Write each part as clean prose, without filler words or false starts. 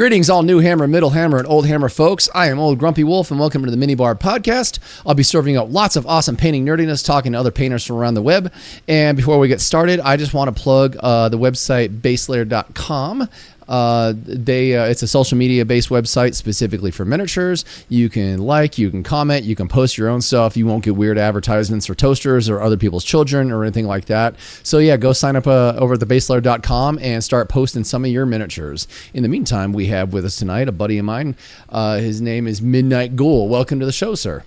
Greetings, all new hammer, middle hammer, and old hammer folks. I am Old Grumpy Wolf, and welcome to the Mini Bar podcast. I'll be serving up lots of awesome painting nerdiness, talking to other painters from around the web. And before we get started, I just want to plug the website baselayer.com. It's a social media based website specifically for miniatures. You can like, you can comment, you can post your own stuff. You won't get weird advertisements for toasters or other people's children or anything like that. So yeah, go sign up over at thebaselayer.com and start posting some of your miniatures. In the meantime, we have with us tonight a buddy of mine. His name is Midnight.Gh0ul. Welcome to the show, sir.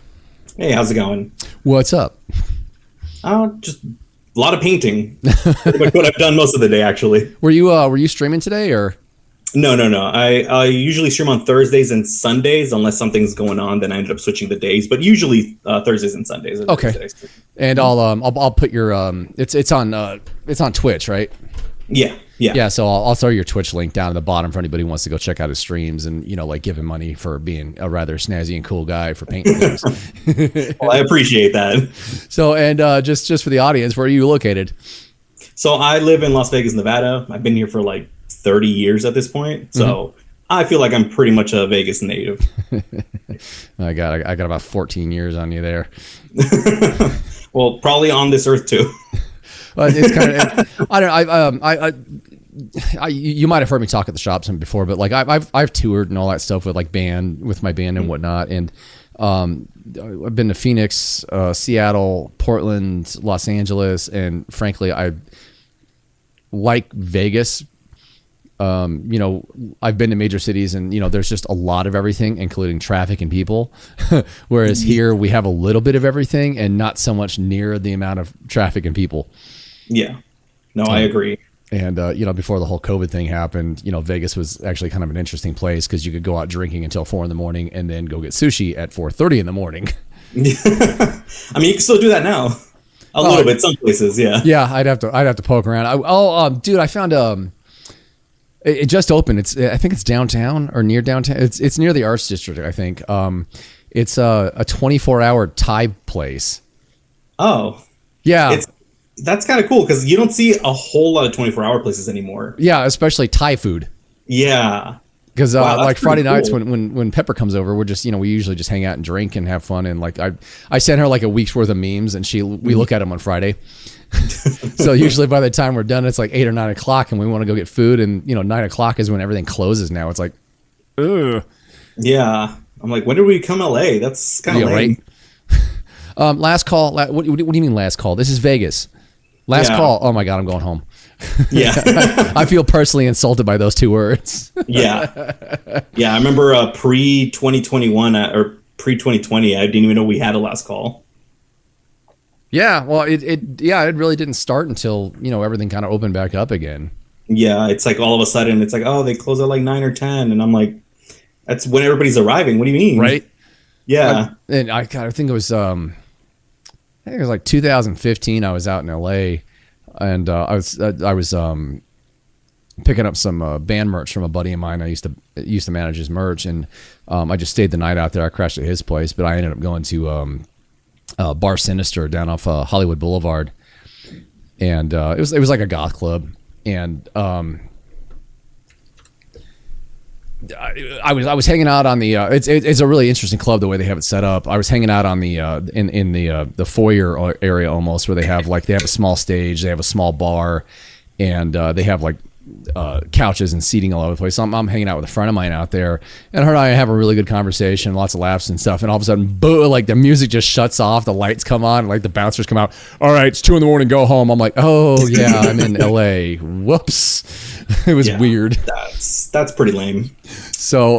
Hey, how's it going? What's up? Just a lot of painting. Pretty much what I've done most of the day, actually. Were you streaming today or? No. I usually stream on Thursdays and Sundays unless something's going on. Then I ended up switching the days, but usually Thursdays and Sundays. Okay. And I'll put your it's on Twitch, right? Yeah. So I'll throw your Twitch link down at the bottom for anybody who wants to go check out his streams and like give him money for being a rather snazzy and cool guy for painting things. Well, I appreciate that. So and just for the audience, where are you located? So I live in Las Vegas, Nevada. I've been here for like 30 years at this point, so I feel like I'm pretty much a Vegas native. I got about 14 years on you there. Well, probably on this earth too. It's kind of you might have heard me talk at the shops before, but like I've toured and all that stuff with my band and whatnot, and I've been to Phoenix, Seattle, Portland, Los Angeles, and frankly I like Vegas. I've been to major cities and, there's just a lot of everything, including traffic and people. Whereas here we have a little bit of everything and not so much near the amount of traffic and people. Yeah, no, I agree. And, before the whole COVID thing happened, Vegas was actually kind of an interesting place because you could go out drinking until 4 a.m. and then go get sushi at 4:30 in the morning. I mean, you can still do that now. A little bit, some places. Yeah. Yeah. I'd have to poke around. Dude, I found, it just opened. I think it's downtown or near downtown. It's near the Arts District, I think. It's a 24-hour Thai place. Oh, yeah. That's kind of cool because you don't see a whole lot of 24-hour places anymore. Yeah, especially Thai food. Yeah. Because like Friday nights when Pepper comes over, we're just we usually just hang out and drink and have fun. And like I sent her like a week's worth of memes, and we look at them on Friday. So usually by the time we're done, it's like 8 or 9 o'clock, and we want to go get food. And 9 o'clock is when everything closes. Now it's like, ugh. Yeah, I'm like, when did we come LA? That's kind of lame. Right. Last call. What do you mean last call? This is Vegas. Last call. Oh my God, I'm going home. Yeah. I feel personally insulted by those two words. Yeah. I remember pre-2021 or pre-2020, I didn't even know we had a last call. Yeah, well, it really didn't start until, everything kind of opened back up again. Yeah, it's like all of a sudden, it's like, oh, they close at like 9 or 10. And I'm like, that's when everybody's arriving. What do you mean? Right? Yeah. I think it was like 2015. I was out in LA, and I was picking up some band merch from a buddy of mine. I used to manage his merch, and I just stayed the night out there. I crashed at his place, but I ended up going to Bar Sinister down off Hollywood Boulevard, and it was like a goth club, and I was hanging out on the it's a really interesting club the way they have it set up. I was hanging out on the in the foyer area almost, where they have a small stage, they have a small bar, and they have like couches and seating all over the place. So I'm hanging out with a friend of mine out there, and her and I have a really good conversation, lots of laughs and stuff. And all of a sudden, boom, like the music just shuts off, the lights come on, and like the bouncers come out. All right, it's 2 a.m, go home. I'm like, oh yeah, I'm in LA. Whoops. It was weird. That's pretty lame. So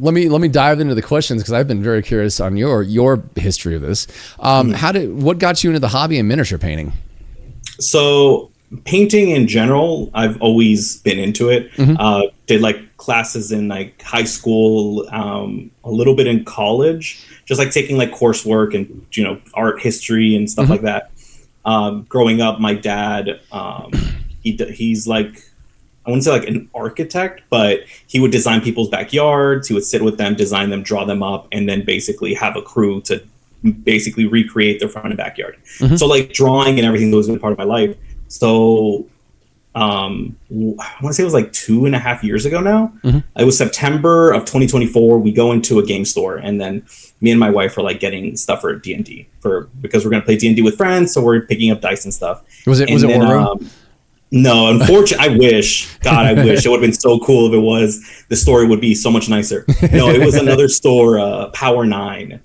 let me dive into the questions, because I've been very curious on your history of this. What got you into the hobby of miniature painting? So painting in general, I've always been into it. Did like classes in like high school, a little bit in college, just like taking like coursework and art history and stuff like that. Growing up, my dad, he's like, I wouldn't say like an architect, but he would design people's backyards. He would sit with them, design them, draw them up, and then basically have a crew to basically recreate their front and backyard. So like drawing and everything was a part of my life. So I want to say it was like 2.5 years ago now. Mm-hmm. It was September of 2024. We go into a game store, and then me and my wife are like getting stuff for D&D because we're gonna play D&D with friends. So we're picking up dice and stuff. Was it War Room? No, unfortunately, I wish. God, I wish it would have been so cool if it was. The story would be so much nicer. No, it was another store, Power 9.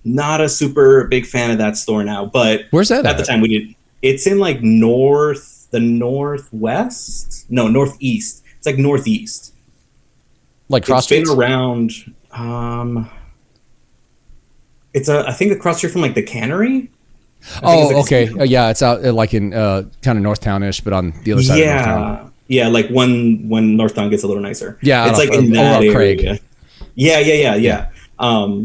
Not a super big fan of that store now, but where's that at the time we did. It's in like northwest? No, northeast. It's like northeast. Like cross It's been around. I think across street from like the Cannery. Oh, okay. Yeah, it's out like in kind of Northtown-ish, but on the other side of Northtown. Yeah, like when Northtown gets a little nicer. Yeah, it's like in that area. Craig. Yeah.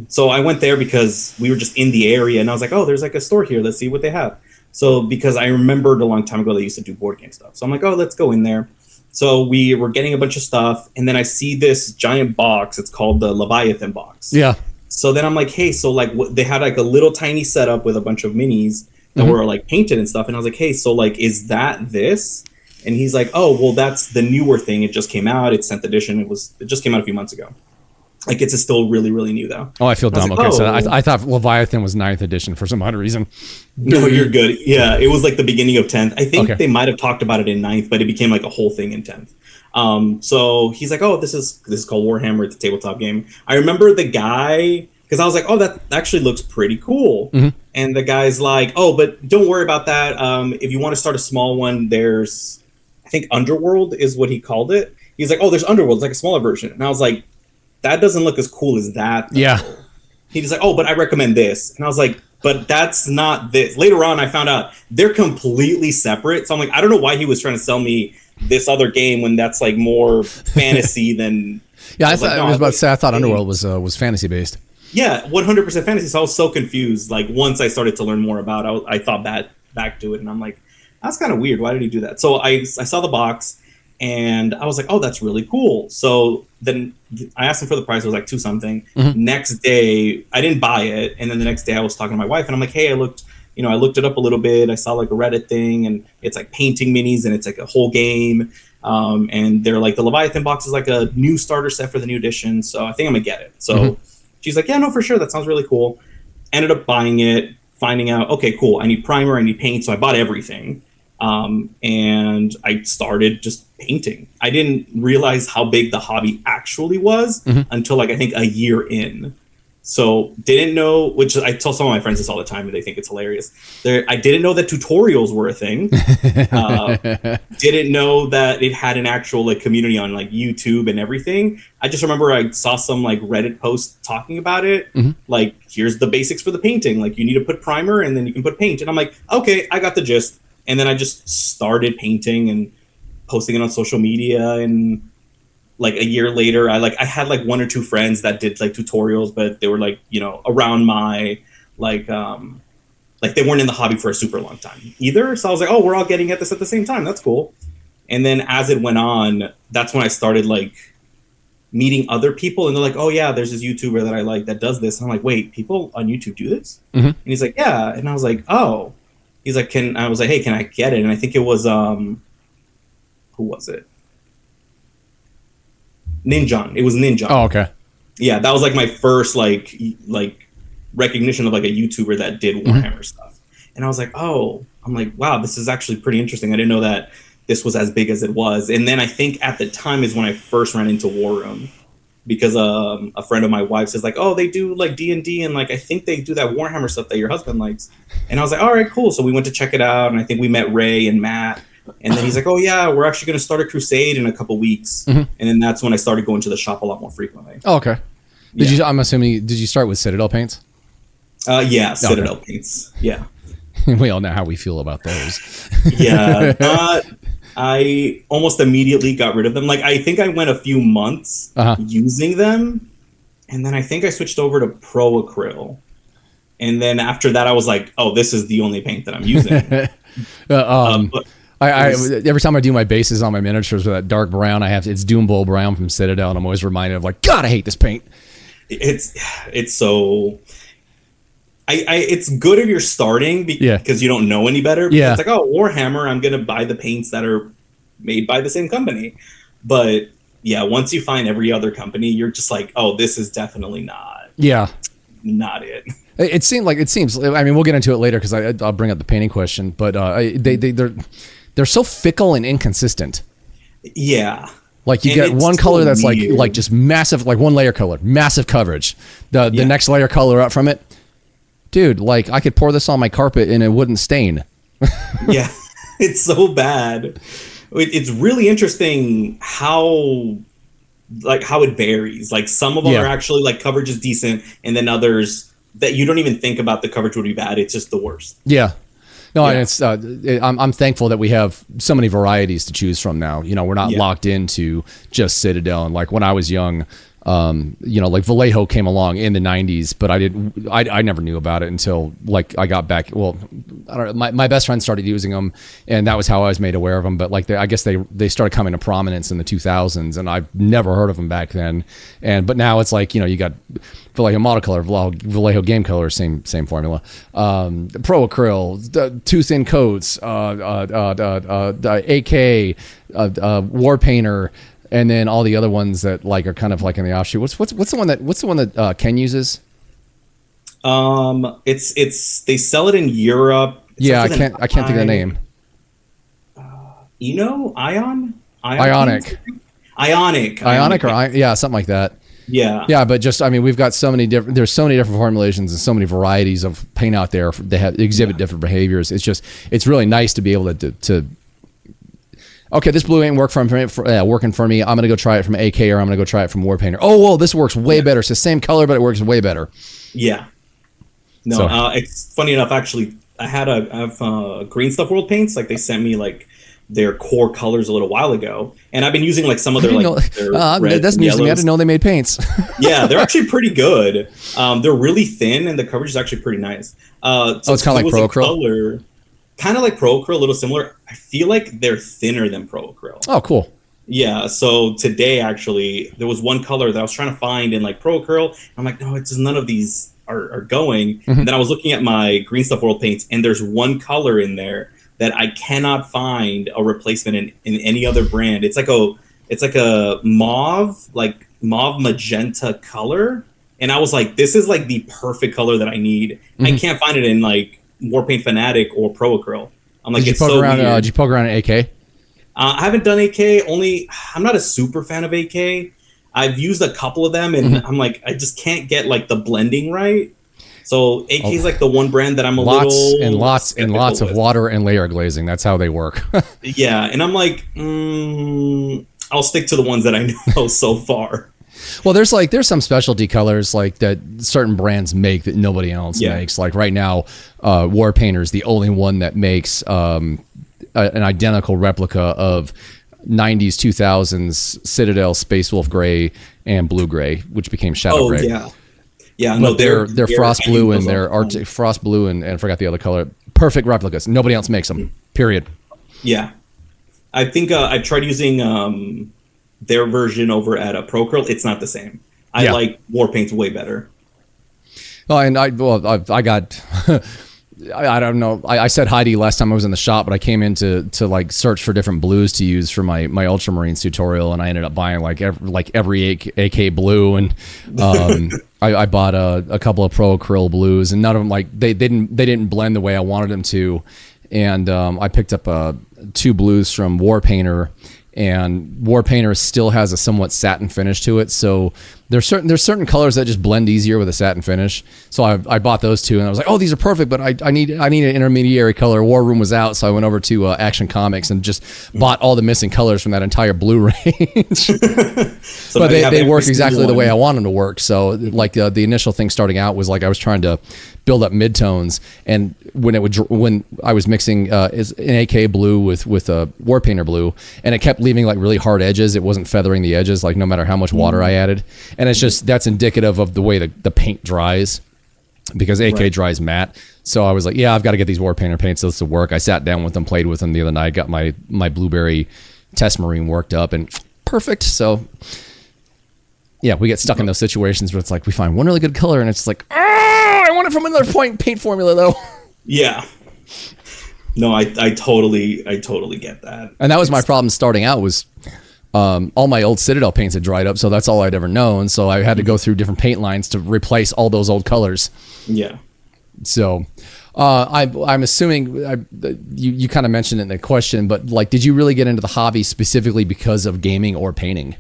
So I went there because we were just in the area, and I was like, oh, there's like a store here. Let's see what they have. So because I remembered a long time ago they used to do board game stuff. So I'm like, oh, let's go in there. So we were getting a bunch of stuff, and then I see this giant box. It's called the Leviathan box. Yeah. So then I'm like, hey, so like they had like a little tiny setup with a bunch of minis that were like painted and stuff. And I was like, hey, so like, is that this? And he's like, oh, well, that's the newer thing. It just came out. It's 10th edition. It just came out a few months ago. Like it's still really, really new though. Oh, I feel dumb. Like, okay, so I thought Leviathan was 9th edition for some odd reason. No, you're good. Yeah, it was like the beginning of 10th. I think they might have talked about it in 9th, but it became like a whole thing in 10th. So he's like, oh, this is called Warhammer. It's a tabletop game. I remember the guy, because I was like, oh, that actually looks pretty cool. Mm-hmm. And the guy's like, oh, but don't worry about that. If you want to start a small one, there's, I think Underworld is what he called it. He's like, oh, there's Underworld. It's like a smaller version. And I was like, that doesn't look as cool as that, though. Yeah. He's like, oh, but I recommend this. And I was like, but that's not this. Later on, I found out they're completely separate. So I'm like, I don't know why he was trying to sell me this other game when that's like more fantasy than. Yeah, I thought Underworld was fantasy based. Yeah, 100% fantasy. So I was so confused. Like once I started to learn more about it, I thought back to it, and I'm like, that's kind of weird. Why did he do that? So I saw the box, and I was like, oh, that's really cool. So then I asked him for the price. It was like $2 something. Mm-hmm. Next day, I didn't buy it, and then the next day I was talking to my wife, and I'm like, hey, I looked it up a little bit. I saw like a Reddit thing, and it's like painting minis, and it's like a whole game. And they're like, the Leviathan box is like a new starter set for the new edition. So I think I'm gonna get it. So. Mm-hmm. She's like, yeah, no, for sure. That sounds really cool. Ended up buying it, finding out, okay, cool. I need primer, I need paint. So I bought everything. And I started just painting. I didn't realize how big the hobby actually was until like, I think a year in. So didn't know, which I tell some of my friends this all the time and they think it's hilarious. I didn't know that tutorials were a thing. Didn't know that it had an actual like community on like YouTube and everything. I just remember I saw some like Reddit post talking about it. Mm-hmm. Like, here's the basics for the painting. Like you need to put primer and then you can put paint. And I'm like, okay, I got the gist. And then I just started painting and posting it on social media, and like a year later, I had like 1 or 2 friends that did like tutorials, but they were like, around my like they weren't in the hobby for a super long time either. So I was like, oh, we're all getting at this at the same time. That's cool. And then as it went on, that's when I started like meeting other people, and they're like, oh yeah, there's this YouTuber that I like that does this. And I'm like, wait, people on YouTube do this? Mm-hmm. And he's like, yeah. And I was like, oh. He's like, I was like, hey, can I get it? And I think it was who was it? Ninjon. It was Ninjon. Oh, okay. Yeah, that was like my first like recognition of like a YouTuber that did Warhammer stuff. And I was like, oh, I'm like, wow, this is actually pretty interesting. I didn't know that this was as big as it was. And then I think at the time is when I first ran into War Room, because a friend of my wife's is like, oh, they do like D&D, and like I think they do that Warhammer stuff that your husband likes. And I was like, all right, cool. So we went to check it out, and I think we met Ray and Matt. And then he's like, oh, yeah, we're actually going to start a crusade in a couple weeks. Mm-hmm. And then that's when I started going to the shop a lot more frequently. Oh, okay. Did you start with Citadel paints? Yeah, Citadel paints. Yeah. We all know how we feel about those. Yeah. I almost immediately got rid of them. Like, I think I went a few months using them. And then I think I switched over to Pro Acryl. And then after that, I was like, oh, this is the only paint that I'm using. Every time I do my bases on my miniatures with that dark brown, it's Doom Bowl brown from Citadel, and I'm always reminded of like, God, I hate this paint. It's so. It's good if you're starting because you don't know any better. Yeah. It's like, oh, Warhammer, I'm gonna buy the paints that are made by the same company. But yeah, once you find every other company, you're just like, oh, this is definitely not it. It seems. I mean, we'll get into it later because I'll bring up the painting question. But they're so fickle and inconsistent. Yeah. Like you get one color that's like just massive, like one layer color, massive coverage. The next layer color up from it, dude. Like I could pour this on my carpet and it wouldn't stain. Yeah, it's so bad. It's really interesting how it varies. Like some of them are actually like coverage is decent, and then others that you don't even think about the coverage would be bad. It's just the worst. Yeah. No, and it's I'm thankful that we have so many varieties to choose from now. You know, we're not locked into just Citadel. And like when I was young, you know, like Vallejo came along in the 90s, but I never knew about it until like I got back. Well, I don't know, my best friend started using them, and that was how I was made aware of them. But like I guess they started coming to prominence in the 2000s, and I've never heard of them back then. But now it's like, you know, you got Vallejo Monocolor, Vallejo Game Color, same formula. Pro Acryl, Two Thin Coats, AK, War Painter. And then all the other ones that like are kind of like in the offshoot. What's the one that Ken uses? It's they sell it in Europe. I can't think of the name. Ionic, something like that. Yeah, but just I mean, we've got so many different. There's so many different formulations and so many varieties of paint out there that exhibit different behaviors. It's really nice to be able to. Okay, this blue ain't working for me. I'm gonna go try it from AK, or I'm gonna go try it from War Painter. Oh, whoa, this works way better. It's the same color, but it works way better. Yeah. No, it's funny enough. Actually, I have Green Stuff World paints. Like they sent me like their core colors a little while ago, and I've been using like some of their that's news to me. I didn't know they made paints. Yeah, they're actually pretty good. They're really thin, and the coverage is actually pretty nice. It's kind of like Pro Acryl. Kind of like Pro Acryl, a little similar. I feel like they're thinner than Pro Acryl. Oh, cool. Yeah, so today actually, there was one color that I was trying to find in like Pro Acryl. And I'm like, no, it's just none of these are going. Mm-hmm. And then I was looking at my Green Stuff World paints, and there's one color in there that I cannot find a replacement in any other brand. It's like a mauve magenta color. And I was like, this is like the perfect color that I need. Mm-hmm. I can't find it in like Warpaint Fanatic or Pro Acryl. I'm like, it's so weird. Did you poke around at AK? I haven't done AK. I'm not a super fan of AK. I've used a couple of them, and I'm like, I just can't get like the blending right. So AK is like the one brand that I'm lots of water and layer glazing. That's how they work. Yeah, and I'm like, I'll stick to the ones that I know so far. Well, there's some specialty colors like that certain brands make that nobody else makes. Like right now, War Painter is the only one that makes an identical replica of 90s, 2000s Citadel, Space Wolf Gray, and Blue Gray, which became Shadow Gray. Yeah. No, they're Frost Blue and they're Arctic Frost Blue and I forgot the other color. Perfect replicas. Nobody else makes them. Period. Yeah, I think I tried using their version over at a Pro Acryl. It's not the same. I like War Paint's way better. Oh, and I got I don't know. I said Heidi last time I was in the shop, but I came in to like search for different blues to use for my Ultramarines tutorial, and I ended up buying every AK blue, and I bought a couple of Pro Acryl blues, and none of them they didn't blend the way I wanted them to, and I picked up 2 blues from War Painter. And War Painter still has a somewhat satin finish to it, so there's certain colors that just blend easier with a satin finish. So I bought those 2, and I was like, oh, these are perfect, but I need an intermediary color. War Room was out, so I went over to Action Comics and just bought all the missing colors from that entire blue range. But they work exactly the way I want them to work. So like the initial thing starting out was like I was trying to build up midtones, and when I was mixing an AK blue with a War Painter blue, and it kept leaving like really hard edges. It wasn't feathering the edges, like no matter how much water I added. And it's just, that's indicative of the way the paint dries, because AK dries matte. So I was like, yeah, I've got to get these War Painter paints. This will work. I sat down with them, played with them the other night, got my blueberry test marine worked up, and perfect. So yeah, we get stuck in those situations where it's like we find one really good color, and it's like, I want it from another paint formula though. Yeah. No, I totally get that. And that was my problem starting out was all my old Citadel paints had dried up, so that's all I'd ever known. So I had to go through different paint lines to replace all those old colors. Yeah. So I'm assuming you kind of mentioned it in the question, but like, did you really get into the hobby specifically because of gaming or painting?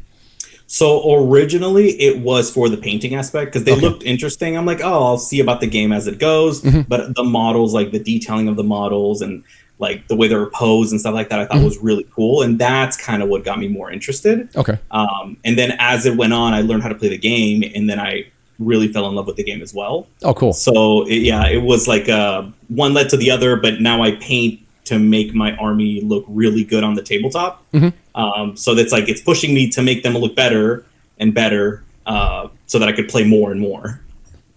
So originally it was for the painting aspect because they looked interesting. I'm like, oh, I'll see about the game as it goes. But the models, like the detailing of the models and like the way they're posed and stuff like that, I thought was really cool. And that's kind of what got me more interested. Okay. And then as it went on, I learned how to play the game, and then I really fell in love with the game as well. Oh, cool. So it was like one led to the other, but now I paint to make my army look really good on the tabletop. So that's like, it's pushing me to make them look better and better so that I could play more and more.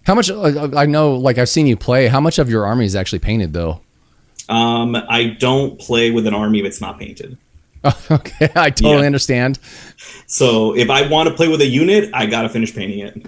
How much, I know, like I've seen you play, how much of your army is actually painted though? I don't play with an army if it's not painted. Okay, I totally understand. So if I want to play with a unit, I got to finish painting it.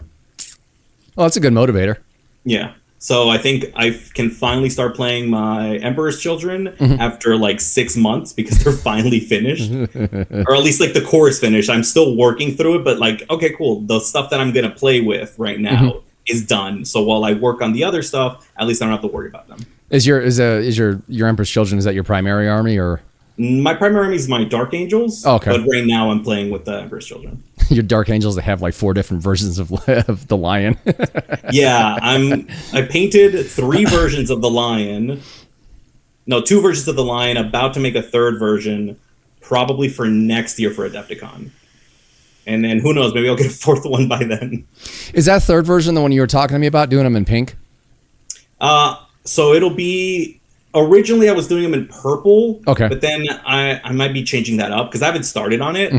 Oh, that's a good motivator. Yeah. So I think I can finally start playing my Emperor's Children after like 6 months because they're finally finished. Or at least like the core is finished. I'm still working through it, but like, okay, cool. The stuff that I'm going to play with right now is done. So while I work on the other stuff, at least I don't have to worry about them. Is your Emperor's Children, is that your primary army or? My primary army is my Dark Angels. Oh, okay. But right now I'm playing with the Emperor's Children. Your Dark Angels that have like 4 different versions of the lion. Yeah, I painted 3 versions of the lion. No, 2 versions of the lion. About to make a 3rd version, probably for next year for Adepticon. And then who knows? Maybe I'll get a 4th one by then. Is that 3rd version the one you were talking to me about, doing them in pink? So it'll be. Originally, I was doing them in purple. Okay. But then I might be changing that up because I haven't started on it.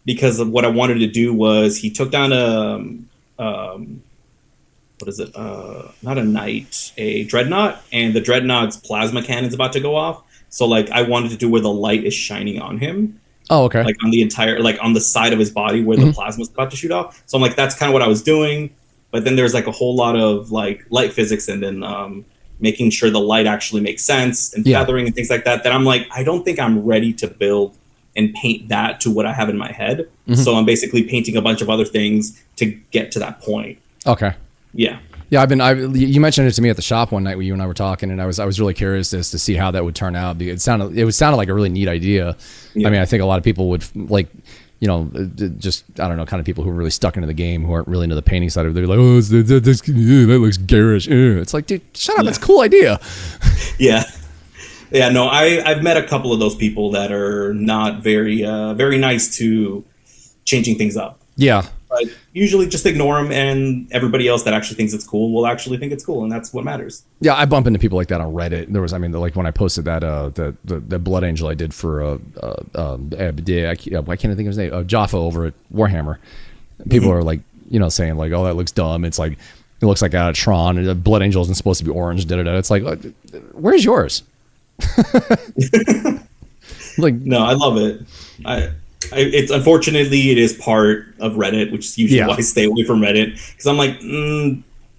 Because of what I wanted to do was he took down what is it? Not a knight, a dreadnought, and the dreadnought's plasma cannon's about to go off. So like I wanted to do where the light is shining on him. Oh, okay. Like on the entire, like on the side of his body where the plasma's about to shoot off. So I'm like, that's kind of what I was doing. But then there's like a whole lot of like light physics and then making sure the light actually makes sense and feathering and things like that. That I'm like, I don't think I'm ready to build and paint that to what I have in my head. So I'm basically painting a bunch of other things to get to that point. Okay. Yeah. Yeah, you mentioned it to me at the shop one night when you and I were talking, and I was really curious as to see how that would turn out. It sounded like a really neat idea. Yeah. I mean, I think a lot of people would like, you know, just, I don't know, kind of people who are really stuck into the game who aren't really into the painting side of it. They're like, oh, that looks garish. It's like, dude, shut up. That's a cool idea. Yeah. Yeah, no, I've met a couple of those people that are not very nice to changing things up. Yeah. But usually just ignore them, and everybody else that actually thinks it's cool will actually think it's cool, and that's what matters. Yeah, I bump into people like that on Reddit. There was, I mean, like when I posted that the Blood Angel I did for I can't even think of his name, Jaffa over at Warhammer. People are like, you know, saying like, oh, that looks dumb. It's like, it looks like out of Tron, and the Blood Angel isn't supposed to be orange. It's like, where's yours? Like, no, I love it. It's unfortunately it is part of Reddit, which is usually why I stay away from Reddit, because I'm like,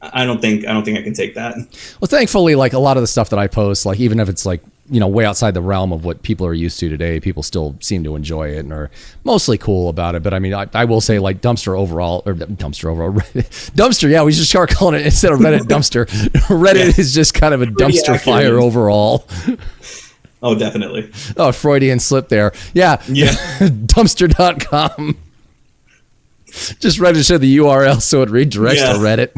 I don't think I can take that. Well, thankfully, like a lot of the stuff that I post, like even if it's like, you know, way outside the realm of what people are used to today, people still seem to enjoy it and are mostly cool about it. But I mean, I will say like dumpster overall, dumpster. Yeah, we should start calling it, instead of Reddit, dumpster. Reddit is just kind of a dumpster fire overall. Oh, definitely. Oh, Freudian slip there. Yeah. Dumpster.com. Just register the URL so it redirects to Reddit.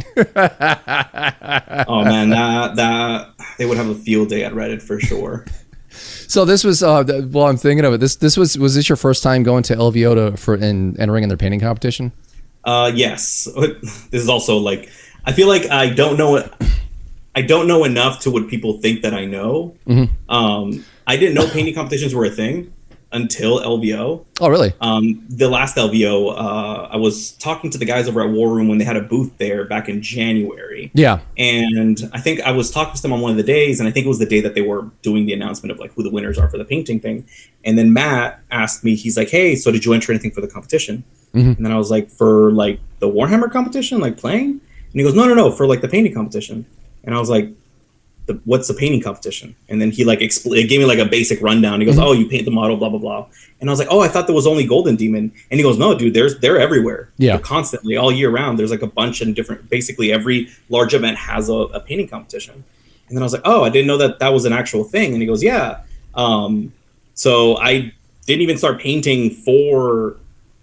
Oh man, that they would have a field day at Reddit for sure. So this was well, I'm thinking of it. This was this your first time going to LVO and entering in their painting competition? Yes. This is also like, I feel like I don't know enough to what people think that I know. I didn't know painting competitions were a thing until LVO. Oh, really? The last LVO, I was talking to the guys over at War Room when they had a booth there back in January. Yeah. And I think I was talking to them on one of the days, and I think it was the day that they were doing the announcement of like who the winners are for the painting thing. And then Matt asked me, he's like, hey, so did you enter anything for the competition? And then I was like, for like the Warhammer competition, like playing? And he goes, no, for like the painting competition. And I was like, what's the painting competition? And then he like it gave me like a basic rundown. He goes, oh, you paint the model, blah blah blah. And I was like, oh, I thought there was only Golden Demon. And he goes, no, dude, they're everywhere. Yeah, they're constantly all year round. There's like a bunch of different. Basically, every large event has a painting competition. And then I was like, oh, I didn't know that was an actual thing. And he goes, yeah. So I didn't even start painting for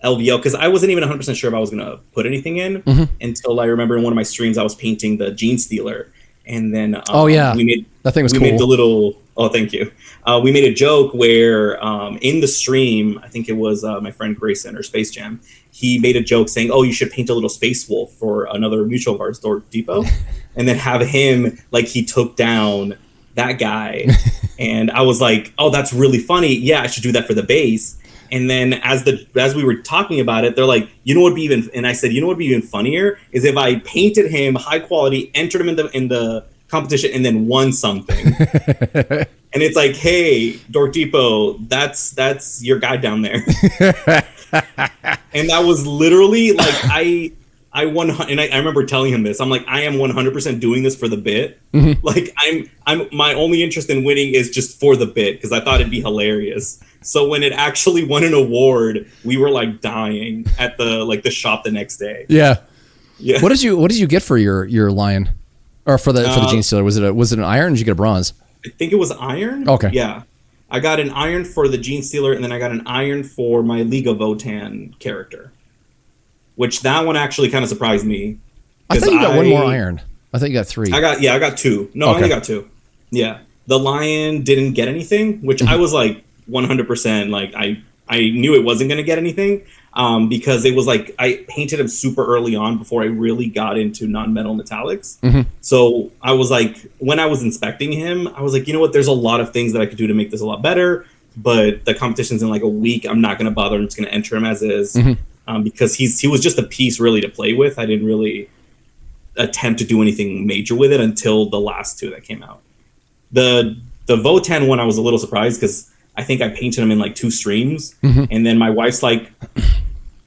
LVO because I wasn't even 100% sure if I was gonna put anything in until I remember in one of my streams I was painting the Gene Stealer. And then we made that thing was cool. We made the little thank you. We made a joke where in the stream, I think it was my friend Grayson or Space Jam, he made a joke saying, oh, you should paint a little space wolf for another mutual of ours, Dork Depot, and then have him like he took down that guy. And I was like, oh, that's really funny. Yeah, I should do that for the base. And then as we were talking about it, they're like, you know what would be even, and I said, you know what would be even funnier is if I painted him high quality, entered him in the competition, and then won something. And it's like, hey, Dork Depot, that's your guy down there. And that was literally like I won, and I remember telling him this. I'm like, I am 100% doing this for the bit. Like I'm my only interest in winning is just for the bit because I thought it'd be hilarious. So when it actually won an award, we were like dying at the shop the next day. Yeah. What did you get for your lion, or for the Gene Stealer? Was it an iron? Or did you get a bronze? I think it was iron. Okay. Yeah. I got an iron for the Gene Stealer, and then I got an iron for my League of Votan character. Which that one actually kind of surprised me. I thought you got one more iron. I thought you got 3. I got 2. No, I only got 2. Yeah. The lion didn't get anything, which I was like 100% like I knew it wasn't going to get anything because it was like I painted him super early on before I really got into non-metal metallics. So I was like, when I was inspecting him, I was like, you know what? There's a lot of things that I could do to make this a lot better, but the competition's in like a week. I'm not going to bother. I'm just going to enter him as is. Because he was just a piece really to play with. I didn't really attempt to do anything major with it until the last 2 that came out. The Votan one I was a little surprised because I think I painted him in like 2 streams, and then my wife's like,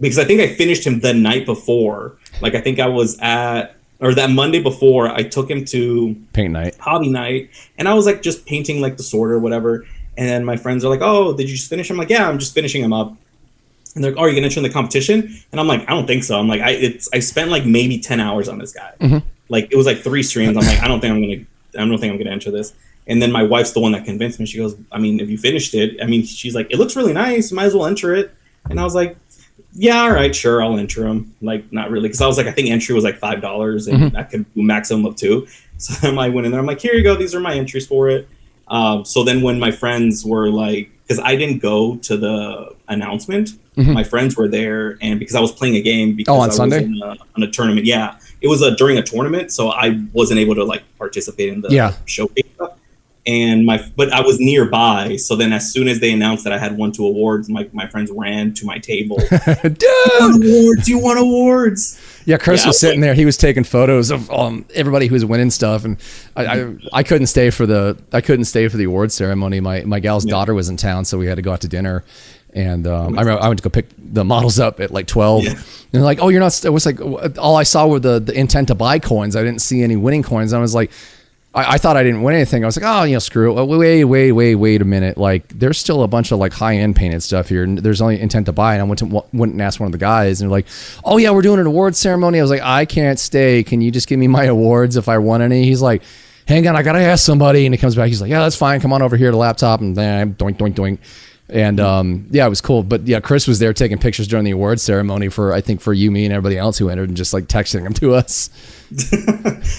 because I think I finished him the night before. Like I think I was that Monday before I took him to paint night, hobby night, and I was like just painting like the sword or whatever. And then my friends are like, "Oh, did you just finish him?" I'm like, "Yeah, I'm just finishing him up." And they're like, "Oh, are you gonna enter in the competition?" And I'm like, "I don't think so." I'm like, I spent like maybe 10 hours on this guy. Like it was like 3 streams. I'm like, I don't think I'm gonna enter this. And then my wife's the one that convinced me. She goes, I mean, if you finished it, I mean, she's like, it looks really nice. Might as well enter it. And I was like, yeah, all right, sure, I'll enter him. Like, not really, because I was like, I think entry was like $5, and I could do maximum of 2. So then I went in there. I'm like, here you go. These are my entries for it. So then when my friends were like, because I didn't go to the announcement, my friends were there, and because I was playing a game because on Sunday? Was on a tournament. Yeah, it was during a tournament, so I wasn't able to like participate in the showcase stuff. But I was nearby, so then as soon as they announced that I had won 2 awards, my friends ran to my table. Dude, you won awards. Yeah, Chris was sitting there. He was taking photos of everybody who was winning stuff, and I couldn't stay for the award ceremony. My gal's daughter was in town, so we had to go out to dinner. And I remember I went to go pick the models up at like 12. And they're like, "Oh, you're not." It was like all I saw were the intent to buy coins. I didn't see any winning coins. I was like, I thought I didn't win anything. I was like, oh, screw it. Wait a minute. Like, there's still a bunch of like high end painted stuff here, and there's only intent to buy. And I went and asked one of the guys, and they're like, oh yeah, we're doing an awards ceremony. I was like, I can't stay. Can you just give me my awards if I won any? He's like, hang on, I gotta ask somebody. And he comes back. He's like, yeah, that's fine. Come on over here to the laptop, and then doink doink doink. And it was cool. But yeah, Chris was there taking pictures during the awards ceremony for you, me, and everybody else who entered, and just like texting them to us.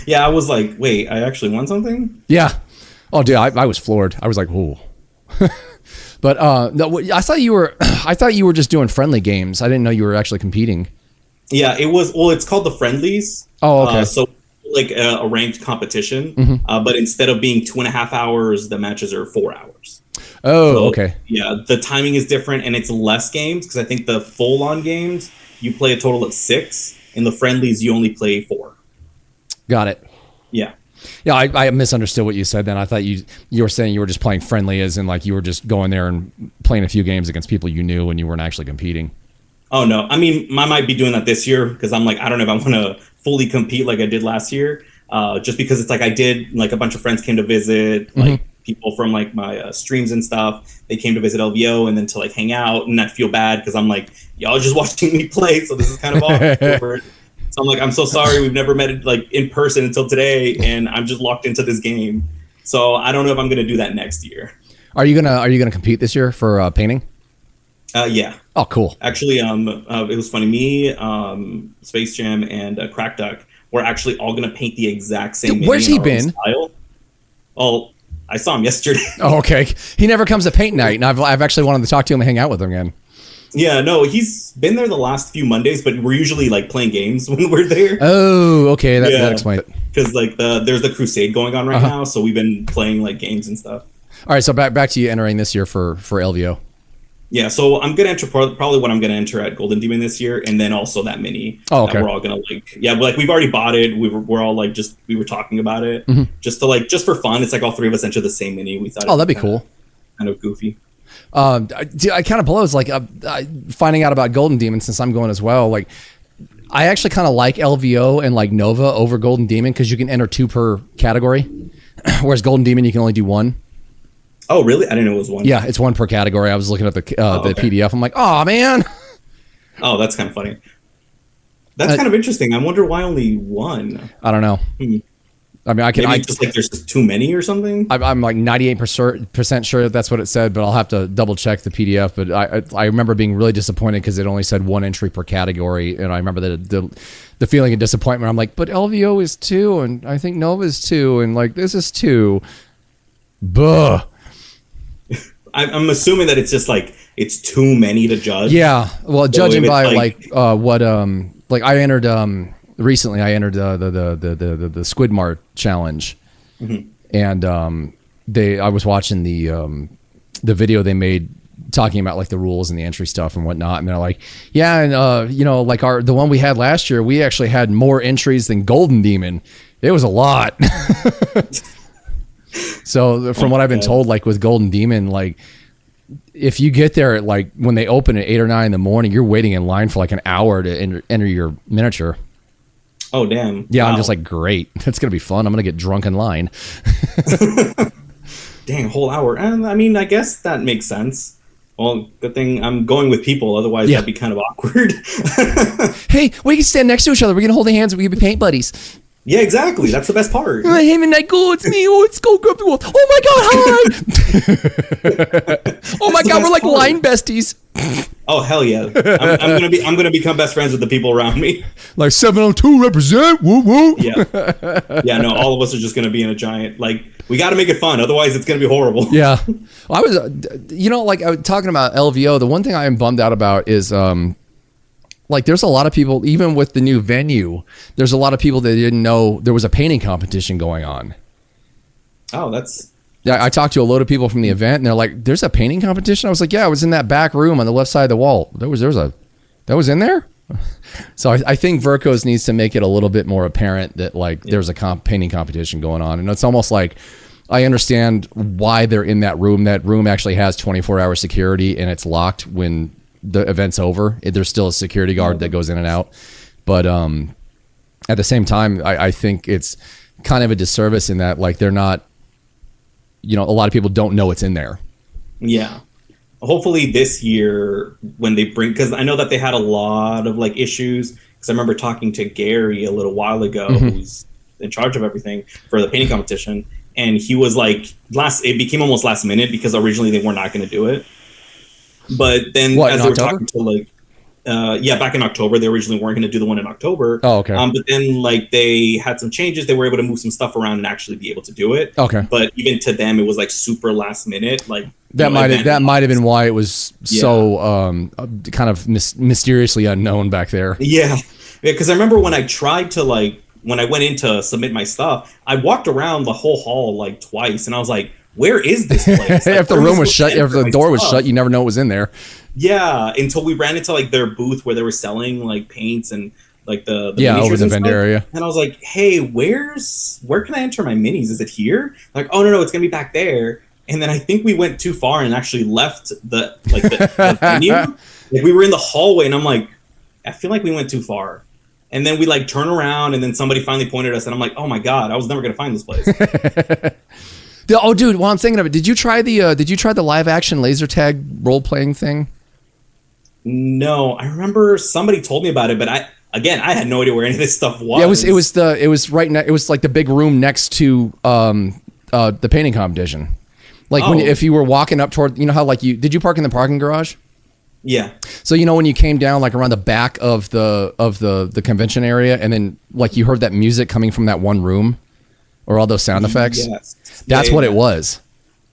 Yeah, I was like, wait, I actually won something? Yeah. Oh, dude, I was floored. I was like, ooh. But no, I thought you were just doing friendly games. I didn't know you were actually competing. Yeah, it was. Well, it's called the friendlies. Oh, okay. So like a ranked competition, but instead of being 2.5 hours, the matches are 4 hours. Oh, so, okay. Yeah, the timing is different, and it's less games because I think the full-on games you play a total of 6. In the friendlies, you only play 4. Got it. Yeah. Yeah, I misunderstood what you said then. I thought you were saying you were just playing friendly, as in like you were just going there and playing a few games against people you knew and you weren't actually competing. Oh, no. I mean, I might be doing that this year because I'm like, I don't know if I want to fully compete like I did last year. just because it's like I did like a bunch of friends came to visit, like people from like my streams and stuff. They came to visit LVO and then to like hang out, and I feel bad because I'm like, y'all just watching me play, so this is kind of awkward. So I'm like, I'm so sorry, we've never met like in person until today, and I'm just locked into this game. So I don't know if I'm gonna do that next year. Are you gonna compete this year for painting? Yeah. Oh, cool. Actually, it was funny. Me, Space Jam, and KrakDuk were actually all gonna paint the exact same. Dude, where's he been? Style. Oh, I saw him yesterday. Oh, okay. He never comes to paint night, and I've actually wanted to talk to him and hang out with him again. Yeah, no, he's been there the last few Mondays, but we're usually like playing games when we're there. Oh, okay, that explains it. Because like there's the Crusade going on right now, so we've been playing like games and stuff. All right, so back to you entering this year for LVO. Yeah, so I'm gonna enter probably what I'm gonna enter at Golden Demon this year, and then also that mini. Oh, okay. That we're all gonna like we've already bought it. We're all like we were talking about it just for fun. It's like all three of us enter the same mini. We thought that'd be cool. Kind of goofy. I kind of blows like finding out about Golden Demon since I'm going as well. Like, I actually kind of like LVO and like Nova over Golden Demon because you can enter 2 per category, whereas Golden Demon you can only do 1. Oh, really? I didn't know it was 1. Yeah, it's 1 per category. I was looking at the PDF. I'm like, oh man. Oh, that's kind of funny. That's kind of interesting. I wonder why only 1. I don't know. I mean, Maybe just like there's too many or something. I'm like 98% sure that's what it said, but I'll have to double check the PDF. But I remember being really disappointed because it only said 1 entry per category, and I remember the feeling of disappointment. I'm like, but LVO is 2, and I think Nova is 2, and like this is 2. Buh. I'm assuming that it's just like it's too many to judge. Yeah, well, so judging by what I entered recently, I entered the Squidmart challenge, and I was watching the video they made talking about like the rules and the entry stuff and whatnot, and they're like, yeah, and like the one we had last year, we actually had more entries than Golden Demon. It was a lot. So from what I've been told, like with Golden Demon, like if you get there at like when they open at 8 or 9 in the morning, you're waiting in line for like an hour to enter your miniature. Oh, damn. Yeah, wow. I'm just like, great. That's going to be fun. I'm going to get drunk in line. Dang, a whole hour. And I mean, I guess that makes sense. Well, good thing I'm going with people. Otherwise, that'd be kind of awkward. Hey, we can stand next to each other. We're going to hold hands and we can be paint buddies. Yeah, exactly. That's the best part. Hey, Midnight.Gh0ul, it's me. Oh, it's OldGrumpyWolf. Oh my God, hi. Oh my God, we're like line besties. Oh hell yeah! I'm gonna become best friends with the people around me. Like 702 represent. Woo woo. Yeah. No, all of us are just gonna be in a giant. Like we got to make it fun, otherwise it's gonna be horrible. Yeah. Well, I was, like I was talking about LVO. The one thing I am bummed out about is like there's a lot of people, even with the new venue, there's a lot of people that didn't know there was a painting competition going on. Oh, that's... Yeah, I talked to a load of people from the event, and they're like, there's a painting competition? I was like, yeah, I was in that back room on the left side of the wall. That was in there? So I think Verkos needs to make it a little bit more apparent that like there's a painting competition going on. And it's almost like I understand why they're in that room. That room actually has 24-hour security, and it's locked when the event's over. There's still a security guard that goes in and out. But at the same time, I think it's kind of a disservice in that like they're not, a lot of people don't know it's in there. Yeah. Hopefully this year when they bring, because I know that they had a lot of like issues, because I remember talking to Gary a little while ago, who's in charge of everything for the painting competition, and he was like, it became almost last minute because originally they were not going to do it. But then as they were talking to like, back in October, they originally weren't going to do the one in October. Oh, okay. But then like they had some changes. They were able to move some stuff around and actually be able to do it. Okay. But even to them, it was like super last minute. Like that might have been why it was so kind of mysteriously unknown back there. Yeah. Because I remember when I tried to when I went in to submit my stuff, I walked around the whole hall like twice, and I was like, where is this place? Like, if the room was shut, if the door was shut, you never know what was in there. Yeah, until we ran into like their booth where they were selling like paints and like the over the vendor area. And I was like, hey, where can I enter my minis? Is it here? Like, oh no, it's gonna be back there. And then I think we went too far and actually left the venue. Like, we were in the hallway, and I'm like, I feel like we went too far. And then we like turn around, and then somebody finally pointed us, and I'm like, oh my God, I was never gonna find this place. Oh, dude, while I'm thinking of it, did you try the live action laser tag role playing thing? No, I remember somebody told me about it, but I had no idea where any of this stuff was. Yeah, it was like the big room next to the painting competition. Like if you were walking up toward, you know how like did you park in the parking garage? Yeah. So you know when you came down like around the back of the convention area, and then like you heard that music coming from that one room, or all those sound effects. Yes. That's what it was.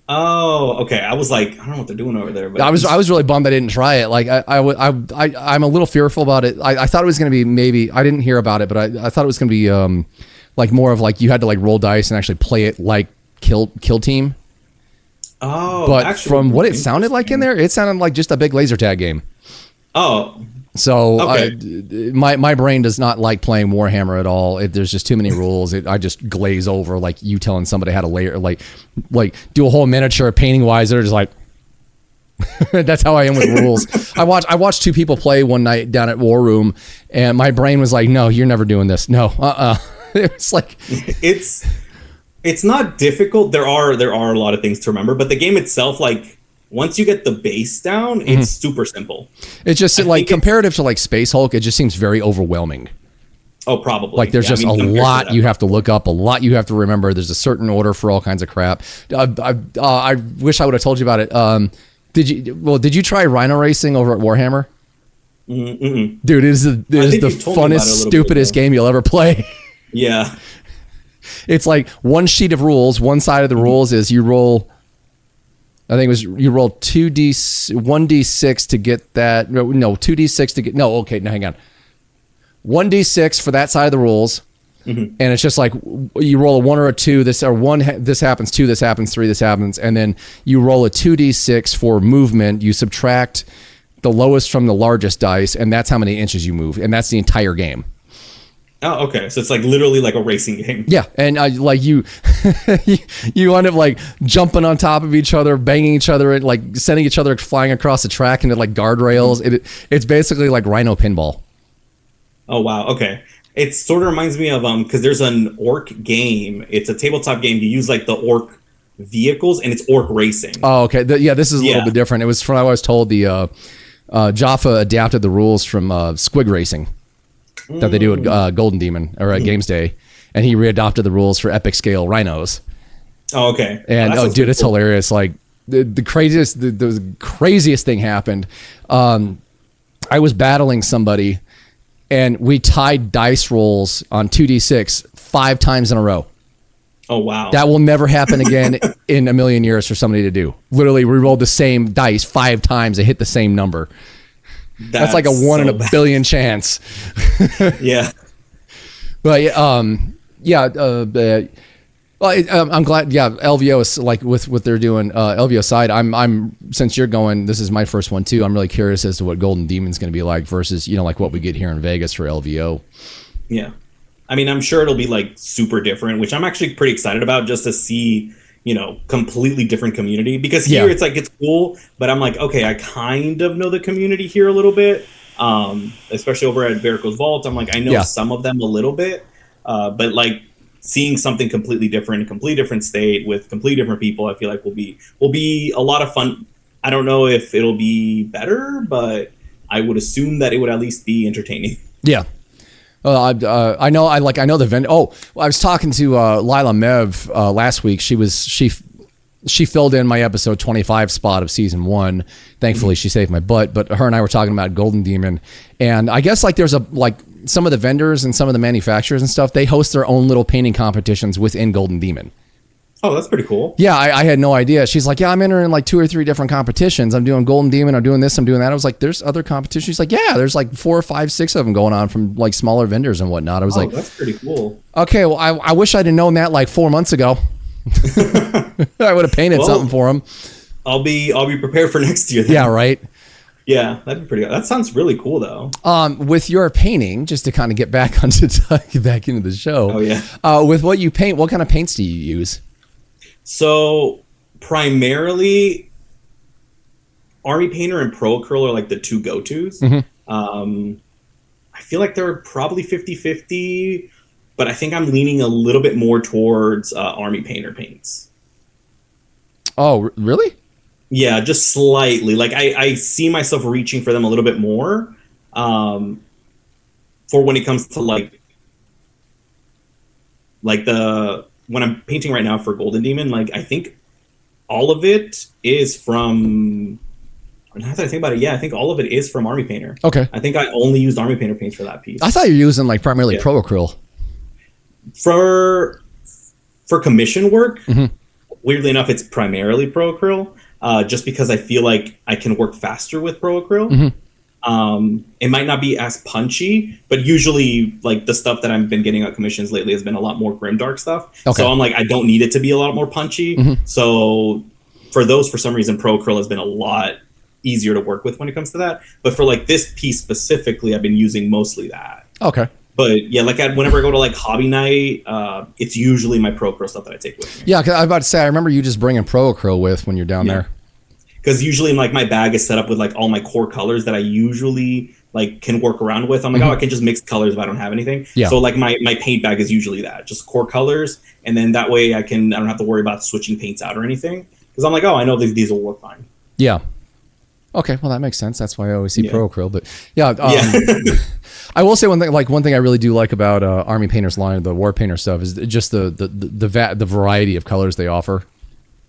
Oh, okay. I was like, I don't know what they're doing over there. But I was really bummed I didn't try it. Like I'm a little fearful about it. I thought it was going to be, maybe I didn't hear about it, but I thought it was going to be like more of like you had to like roll dice and actually play it like Kill Team. Oh, but from what it sounded like in there, it sounded like just a big laser tag game. Oh, so okay. My brain does not like playing Warhammer at all. There's just too many rules. I just glaze over like you telling somebody how to layer, like do a whole miniature painting wise. They're just like, that's how I am with rules. I watched two people play one night down at War Room, and my brain was like, no, you're never doing this. No, It's like it's not difficult. There are a lot of things to remember, but the game itself, like once you get the base down, it's super simple. It's just like comparative to like Space Hulk, it just seems very overwhelming. Oh, probably. Like there's just a lot you have to look up, a lot you have to remember. There's a certain order for all kinds of crap. I wish I would have told you about it. Did you try Rhino Racing over at Warhammer? Mm-mm. Dude, it is the funnest, stupidest game you'll ever play. Yeah. It's like one sheet of rules. One side of the rules is you roll, I think it was, you roll 1d6 to get that. No, 2d6 to get, no, okay, now hang on. 1d6 for that side of the rules. Mm-hmm. And it's just like you roll a 1 or a 2, this happens, 2, this happens, 3, this happens. And then you roll a 2d6 for movement. You subtract the lowest from the largest dice, and that's how many inches you move. And that's the entire game. Oh, okay. So it's like literally like a racing game. Yeah, and like you end up like jumping on top of each other, banging each other, and like sending each other flying across the track into like guardrails. It's basically like Rhino pinball. Oh wow. Okay. It sort of reminds me of because there's an orc game. It's a tabletop game. You use like the orc vehicles, and it's orc racing. Oh, okay. This is a little bit different. It was from what I was told. The Jaffa adapted the rules from Squig Racing that they do at Golden Demon or at Games Day, and he readopted the rules for epic scale rhinos. Oh, okay. And dude, it's hilarious. Like the craziest thing happened. I was battling somebody, and we tied dice rolls on 2d6 5 times in a row. Oh wow! That will never happen again in a million years for somebody to do. Literally, we rolled the same dice 5 times and hit the same number. That's like a 1 in a billion chance. Yeah. But I'm glad. Yeah, LVO is like with what they're doing. LVO side, I'm since you're going, this is my first one too. I'm really curious as to what Golden Demon's going to be like versus like what we get here in Vegas for LVO. Yeah, I mean, I'm sure it'll be like super different, which I'm actually pretty excited about just to see. Completely different community, because here it's like, it's cool, but I'm like, okay, I kind of know the community here a little bit, especially over at Verico's Vault. I'm like, I know some of them a little bit, but like seeing something completely different, a completely different state with completely different people, I feel like will be a lot of fun. I don't know if it'll be better, but I would assume that it would at least be entertaining. Yeah. I know the vendor. Oh, I was talking to Lila Mev last week. She filled in my episode 25 spot of season 1. Thankfully, she saved my butt. But her and I were talking about Golden Demon, and I guess like there's some of the vendors and some of the manufacturers and stuff. They host their own little painting competitions within Golden Demon. Oh, that's pretty cool. Yeah, I had no idea. She's like, yeah, I'm entering like 2 or 3 different competitions. I'm doing Golden Demon. I'm doing this. I'm doing that. I was like, there's other competitions. She's like, yeah, there's like 4 or 5, 6 of them going on from like smaller vendors and whatnot. I was like, that's pretty cool. Okay, well, I wish I'd have known that like 4 months ago. I would have painted something for them. I'll be prepared for next year then. Yeah, right. Yeah, that'd be pretty good. That sounds really cool though. With your painting, just to kind of get back into the show. Oh yeah. With what you paint, what kind of paints do you use? So primarily, Army Painter and Pro Acryl are like the 2 go-tos. Mm-hmm. I feel like they're probably 50-50, but I think I'm leaning a little bit more towards Army Painter paints. Oh, really? Yeah, just slightly. Like I see myself reaching for them a little bit more for when it comes to like when I'm painting right now for Golden Demon, like I think all of it is from, now that I think about it, yeah, I think all of it is from Army Painter. Okay. I think I only used Army Painter paints for that piece. I thought you were using like primarily Pro Acryl. For commission work, weirdly enough, it's primarily Pro Acryl, just because I feel like I can work faster with Pro Acryl. It might not be as punchy, but usually like the stuff that I've been getting at commissions lately has been a lot more grimdark stuff. Okay. So I'm like, I don't need it to be a lot more punchy. So for those, for some reason, Pro Acryl has been a lot easier to work with when it comes to that. But for like this piece specifically, I've been using mostly that. Okay. But yeah, like whenever I go to like hobby night, it's usually my Pro Acryl stuff that I take with me. Yeah, because I was about to say, I remember you just bringing Pro Acryl with when you're down there. Because usually like my bag is set up with like all my core colors that I usually like can work around with. I'm like, oh, I can just mix colors if I don't have anything. Yeah. So like my paint bag is usually that, just core colors, and then that way I don't have to worry about switching paints out or anything. Because I'm like, oh, I know these will work fine. Yeah. Okay, well that makes sense. That's why I always see Pro Acryl. But yeah, I will say one thing I really do like about Army Painter's line, the War Painter stuff, is just the variety of colors they offer.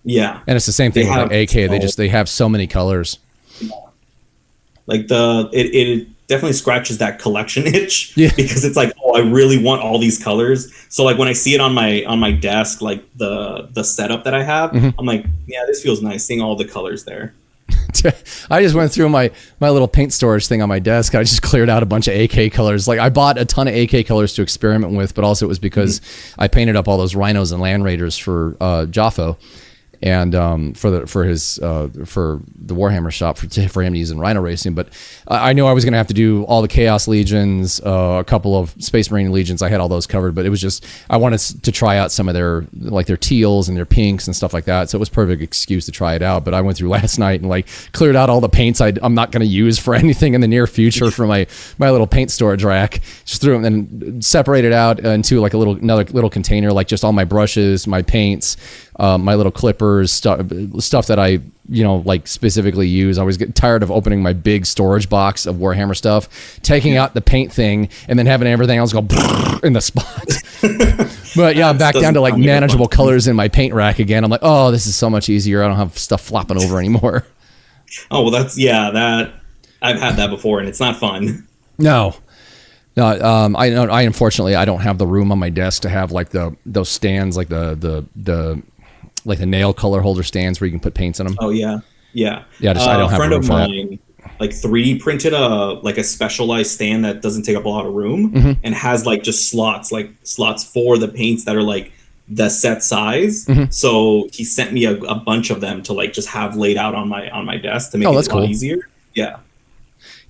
Yeah, and it's the same thing with like AK. They have so many colors. Yeah. Like it definitely scratches that collection itch because it's like, oh, I really want all these colors. So like when I see it on my desk, like the setup that I have, I'm like, yeah, this feels nice seeing all the colors there. I just went through my little paint storage thing on my desk. I just cleared out a bunch of AK colors. Like I bought a ton of AK colors to experiment with, but also it was because I painted up all those rhinos and land raiders for Joffo. And for the Warhammer shop for him to use in Rhino racing, but I knew I was going to have to do all the Chaos Legions, a couple of Space Marine Legions. I had all those covered, but it was just I wanted to try out some of their teals and their pinks and stuff like that. So it was a perfect excuse to try it out. But I went through last night and like cleared out all the paints I'm not going to use for anything in the near future for my little paint storage rack. Just threw them and separated out into like another little container, like just all my brushes, my paints. My little clippers, stuff that I, like specifically use. I always get tired of opening my big storage box of Warhammer stuff, taking out the paint thing, and then having everything else go in the spot. But yeah, I'm back down to like manageable colors in my paint rack again. I'm like, oh, this is so much easier. I don't have stuff flopping over anymore. Oh, well, that I've had that before, and it's not fun. No, I unfortunately I don't have the room on my desk to have like those stands, like the nail color holder stands where you can put paints in them. Oh yeah. I don't have a friend of mine like 3D printed a specialized stand that doesn't take up a lot of room and has like just slots for the paints that are like the set size. So he sent me a bunch of them to like just have laid out on my desk to make it a lot easier. Yeah.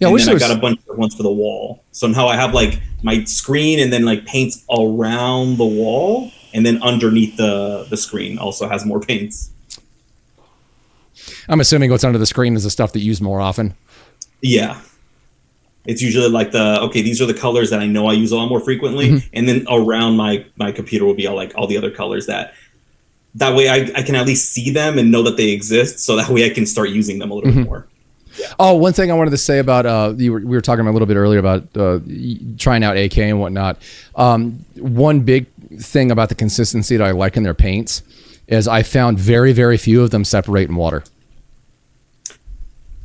Yeah, and then I got a bunch of ones for the wall. So now I have like my screen and then like paints around the wall, and then underneath the screen also has more paints. I'm assuming what's under the screen is the stuff that you use more often. Yeah. It's usually like these are the colors that I know I use a lot more frequently. And then around my computer will be all the other colors that way I can at least see them and know that they exist. So that way I can start using them a little bit more. Yeah. Oh, one thing I wanted to say about we were talking a little bit earlier about trying out AK and whatnot. One big thing about the consistency that I like in their paints is I found very, very few of them separate in water.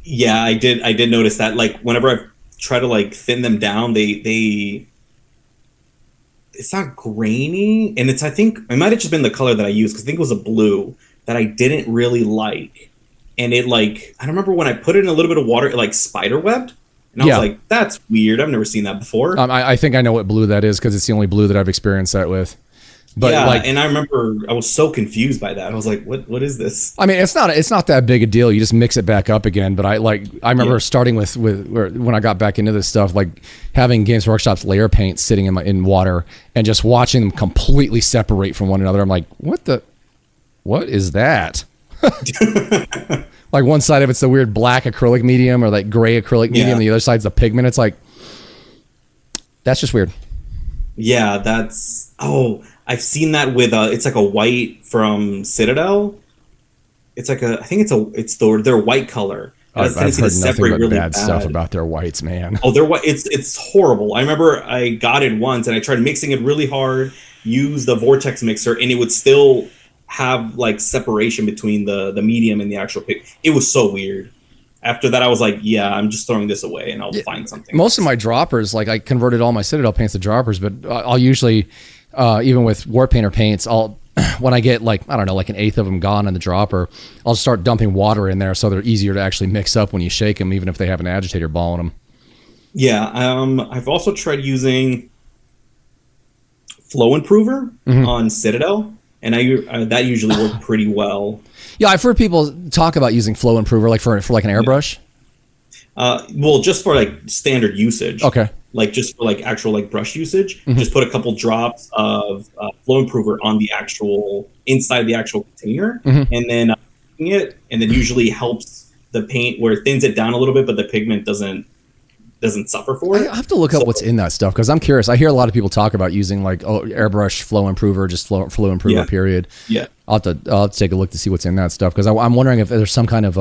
Yeah, I did notice that. Like whenever I try to like thin them down, they it's not grainy, and I think it might have just been the color that I used because I think it was a blue that I didn't really like. And it like, I remember when I put it in a little bit of water, it like spider webbed. And I was like, that's weird. I've never seen that before. I think I know what blue that is because it's the only blue that I've experienced that with. But yeah, and I remember I was so confused by that. I was like, what is this? I mean, it's not that big a deal. You just mix it back up again. But I remember starting with when I got back into this stuff, like having Games Workshop's layer paint sitting in water and just watching them completely separate from one another. I'm like, what is that? Like one side of it's the weird black acrylic medium or like gray acrylic medium, and the other side's the pigment. It's like, That's just weird. Yeah, I've seen that with it's like a white from Citadel. It's like it's their white color. I've heard nothing but bad stuff about their whites, man. Oh, they're white. It's horrible. I remember I got it once and I tried mixing it really hard, use the vortex mixer, and it would still have like separation between the medium and the actual pick. It was so weird. After that, I was like, yeah, I'm just throwing this away and I'll find something. Most of my droppers, like I converted all my Citadel paints to droppers, but I'll usually, even with War Painter paints, when I get like, I don't know, like an eighth of them gone in the dropper, I'll start dumping water in there so they're easier to actually mix up when you shake them, even if they have an agitator ball in them. Yeah, I've also tried using Flow Improver on Citadel, and that usually worked pretty well. Yeah, I've heard people talk about using Flow Improver like for like an airbrush. Well, just for like standard usage. Okay. Like just for like actual like brush usage, just put a couple drops of Flow Improver on the actual inside the actual container, and then usually helps the paint where it thins it down a little bit, but the pigment doesn't suffer for it. I have to look up what's in that stuff because I'm curious. I hear a lot of people talk about using like airbrush Flow Improver, just Flow Improver period. Yeah, I'll have to take a look to see what's in that stuff because I'm wondering if there's some kind of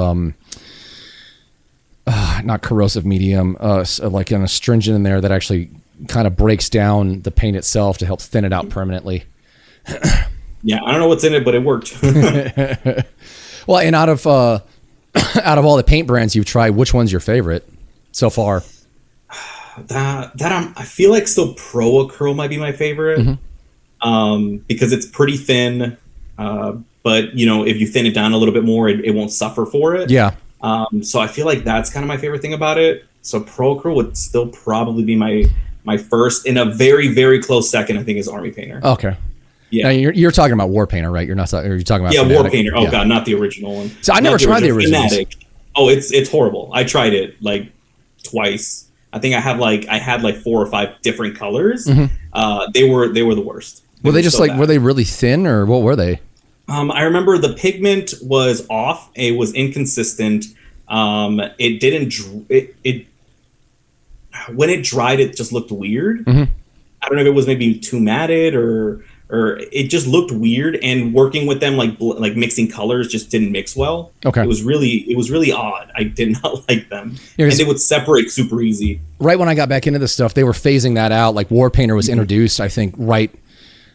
not corrosive medium, like an astringent in there that actually kind of breaks down the paint itself to help thin it out permanently. Yeah, I don't know what's in it, but it worked. Well, and out of all the paint brands you've tried, which one's your favorite so far? I feel like still Pro Acryl might be my favorite, because it's pretty thin. But you know, if you thin it down a little bit more, it won't suffer for it. Yeah. So I feel like that's kind of my favorite thing about it. So Pro Acryl would still probably be my first. In a very, very close second, I think, is Army Painter. Okay. Yeah. Now you're talking about War Painter, right? You're talking about War Fanatic. Painter. Oh god, not the original one. So I never tried the original. Oh, it's horrible. I tried it like twice. I think I had like 4 or 5 different colors. They were the worst. Were they just so like bad. Were they really thin or what were they? I remember the pigment was off. It was inconsistent. It didn't. It when it dried, it just looked weird. I don't know if it was maybe too matted or it just looked weird. And working with them, like mixing colors, just didn't mix well. Okay, it was really odd. I did not like them, and they would separate super easy. Right when I got back into this stuff, they were phasing that out. Like War Painter was introduced, I think,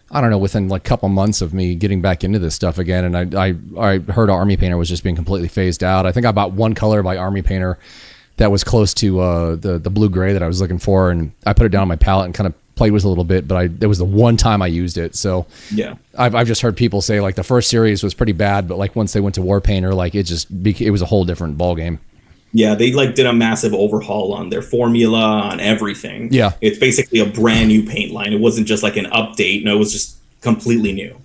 I don't know, within like a couple months of me getting back into this stuff again. And I heard Army Painter was just being completely phased out. I think I bought one color by Army Painter that was close to the blue gray that I was looking for. And I put it down on my palette and kind of played with it a little bit, but it was the one time I used it. So yeah, I've just heard people say like the first series was pretty bad, but like once they went to War Painter, like it was a whole different ball game. Yeah, they like did a massive overhaul on their formula, on everything. Yeah. It's basically a brand new paint line. It wasn't just like an update. No, it was just completely new,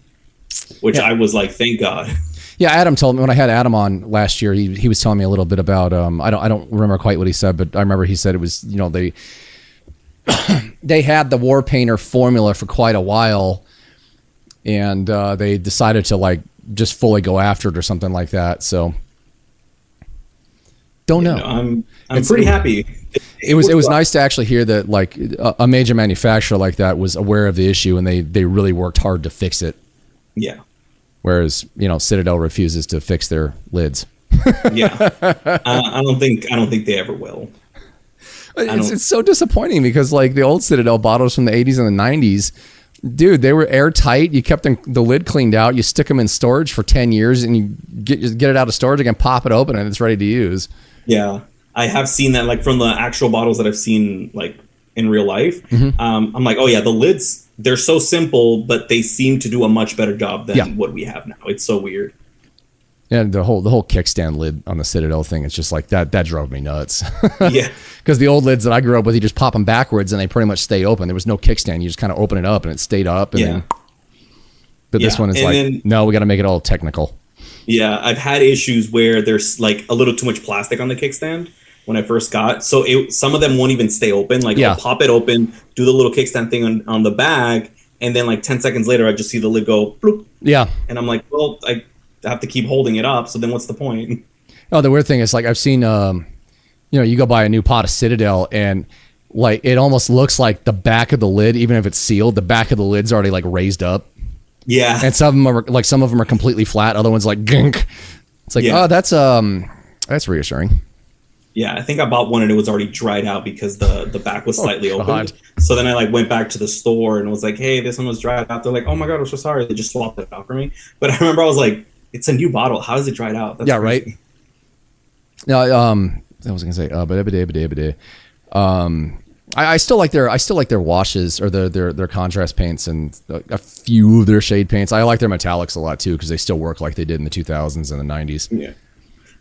which I was like, thank God. Yeah, Adam told me when I had Adam on last year, he was telling me a little bit about, I don't remember quite what he said, but I remember he said it was, you know, they had the War Painter formula for quite a while and they decided to like just fully go after it or something like that. So don't know. I'm pretty happy. It was nice to actually hear that like a major manufacturer like that was aware of the issue and they really worked hard to fix it. Yeah. Whereas, you know, Citadel refuses to fix their lids. Yeah. I don't think they ever will. It's so disappointing because like the old Citadel bottles from the 80s and the 90s, dude, they were airtight. You kept the lid cleaned out. You stick them in storage for 10 years and you get it out of storage again, pop it open and it's ready to use. Yeah. I have seen that like from the actual bottles that I've seen like in real life. I'm like, oh yeah, the lids, they're so simple, but they seem to do a much better job than what we have now. It's so weird. And the whole kickstand lid on the Citadel thing, it's just like that drove me nuts. Yeah. Because the old lids that I grew up with, you just pop them backwards and they pretty much stay open. There was no kickstand. You just kind of open it up and it stayed up. And but this one is no, we got to make it all technical. Yeah, I've had issues where there's like a little too much plastic on the kickstand when I first got. So some of them won't even stay open. Like I'll pop it open, do the little kickstand thing on the bag, and then like 10 seconds later, I just see the lid go bloop. Yeah. And I'm like, well, I have to keep holding it up. So then what's the point? Oh, the weird thing is like I've seen, you go buy a new pot of Citadel and like it almost looks like the back of the lid, even if it's sealed, the back of the lid's already like raised up. Yeah. And some of them are completely flat. Other ones like gunk. It's like, oh, that's reassuring. Yeah, I think I bought one and it was already dried out because the back was slightly open. So then I like went back to the store and was like, hey, this one was dried out. They're like, oh my God, I'm so sorry. They just swapped it out for me. But I remember I was like, it's a new bottle. How is it dried out? That's crazy. Right. No, I was gonna say, I still like their washes or their contrast paints and a few of their shade paints. I like their metallics a lot too because they still work like they did in the 2000s and the 90s. Yeah.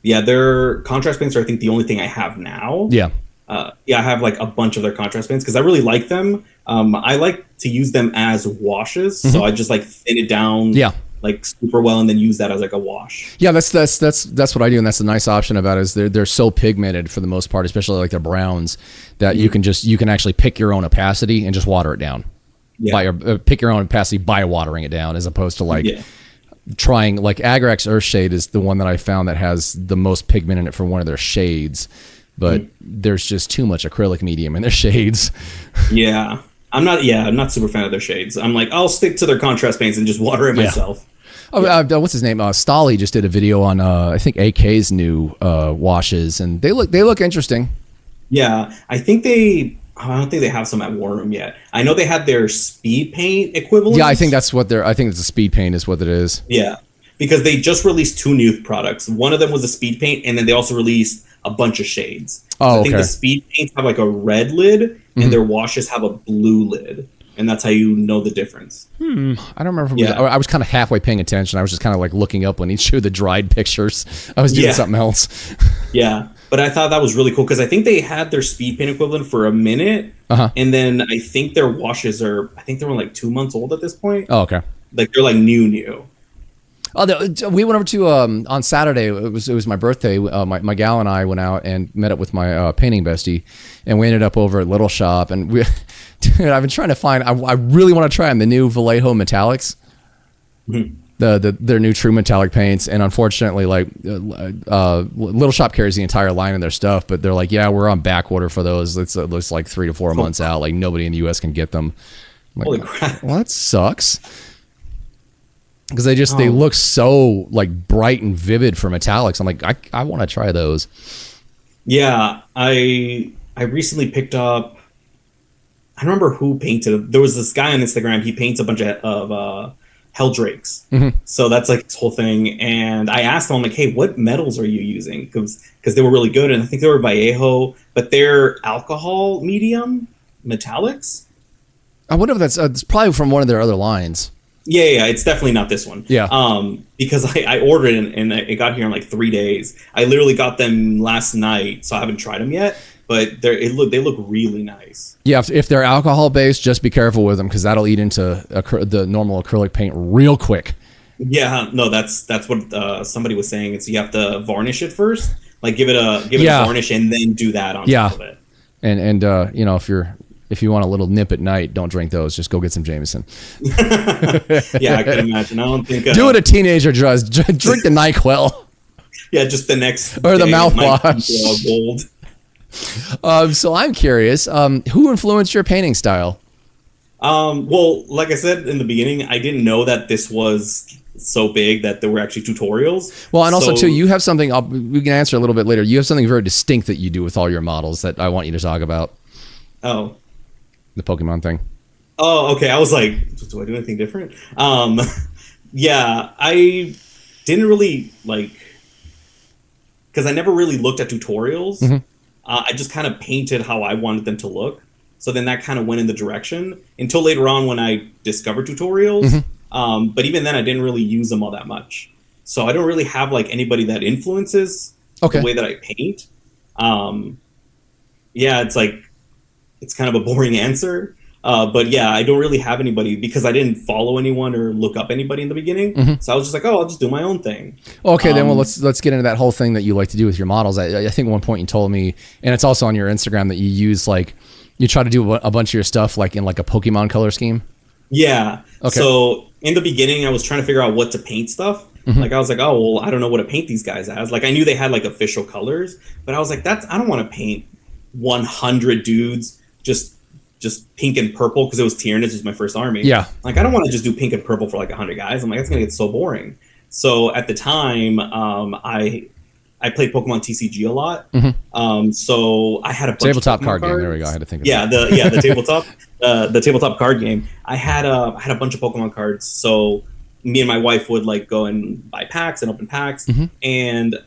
Yeah, their contrast paints are, I think, the only thing I have now. Yeah. I have like a bunch of their contrast paints because I really like them. I like to use them as washes, so I just like thin it down, like super well, and then use that as like a wash. Yeah, that's what I do, and that's the nice option about it is they're so pigmented for the most part, especially like their browns, that you can actually pick your own opacity and just water it down. Yeah. Pick your own opacity by watering it down, as opposed to like. Yeah. Trying like Agrax Earthshade is the one that I found that has the most pigment in it for one of their shades, but there's just too much acrylic medium in their shades. Yeah, I'm not super fan of their shades. I'm like, I'll stick to their contrast paints and just water it myself. Oh, what's his name? Stolly just did a video on I think AK's new washes, and they look interesting. Yeah, I don't think they have some at Warroom yet. I know they had their speed paint equivalent. Yeah, I think it's a speed paint is what it is. Yeah, because they just released 2 new products. One of them was a speed paint, and then they also released a bunch of shades. Oh, I think the speed paints have like a red lid, and their washes have a blue lid, and that's how you know the difference. I don't remember. I was kind of halfway paying attention. I was just kind of like looking up when he showed the dried pictures. I was doing something else. Yeah. But I thought that was really cool because I think they had their speed paint equivalent for a minute. And then I think their washes they're only like 2 months old at this point. Oh, okay. Like they're like new. Oh, we went over to on Saturday. It was my birthday. My gal and I went out and met up with my painting bestie, and we ended up over at Little Shop. And dude, I've been trying to find. I really want to try them, the new Vallejo metallics. Their new true metallic paints, and unfortunately, like Little Shop carries the entire line of their stuff, but they're like, yeah, we're on back order for those. It looks like 3 to 4 months out. Like nobody in the U.S. can get them. Like, holy crap! Well, that sucks. Because they look so like bright and vivid for metallics. I'm like, I want to try those. Yeah, I recently picked up. I don't remember who painted. There was this guy on Instagram. He paints a bunch of Hell Drakes. So that's like this whole thing. And I asked him, I'm like, hey, what metals are you using? Because they were really good. And I think they were Vallejo, but they're alcohol medium metallics. I wonder if it's probably from one of their other lines. Yeah, it's definitely not this one. Yeah. Because I ordered it and it got here in like 3 days. I literally got them last night, so I haven't tried them yet. But they look really nice. Yeah, if they're alcohol based, just be careful with them because that'll eat into the normal acrylic paint real quick. Yeah, no, that's what somebody was saying. It's you have to varnish it first, like give it a varnish and then do that on top of it. And you know, if you want a little nip at night, don't drink those. Just go get some Jameson. Yeah, I can imagine. I don't think do what a teenager does. Drink the NyQuil. Yeah, just the next or the mouthwash. Gold. So I'm curious, who influenced your painting style? Well, like I said in the beginning, I didn't know that this was so big that there were actually tutorials. Well, and also too, you have something we can answer a little bit later. You have something very distinct that you do with all your models that I want you to talk about. Oh, the Pokemon thing. Oh, okay. I was like, do I do anything different? Yeah, I didn't really because I never really looked at tutorials. I just kind of painted how I wanted them to look. So then that kind of went in the direction until later on when I discovered tutorials. But even then I didn't really use them all that much. So I don't really have like anybody that influences the way that I paint. Yeah, it's kind of a boring answer. But yeah, I don't really have anybody because I didn't follow anyone or look up anybody in the beginning. So I was just like, I'll just do my own thing. Okay, then let's get into that whole thing that you like to do with your models. I think at one point you told me, and it's also on your Instagram, that you use you try to do a bunch of your stuff like in like a Pokemon color scheme. Yeah. Okay. So in the beginning, I was trying to figure out what to paint stuff. Like I was like, oh well, I don't know what to paint these guys as. Like I knew they had like official colors, but I was like, I don't want to paint 100 dudes just pink and purple because it was Tyrannus was my first army. Yeah. Like I don't want to just do pink and purple for like 100 guys. I'm like, that's gonna get so boring. So at the time, I played Pokemon TCG a lot. So I had a bunch tabletop of card cards. game. There we go. I had to think of the tabletop card game. I had a bunch of Pokemon cards. So me and my wife would like go and buy packs and open packs. And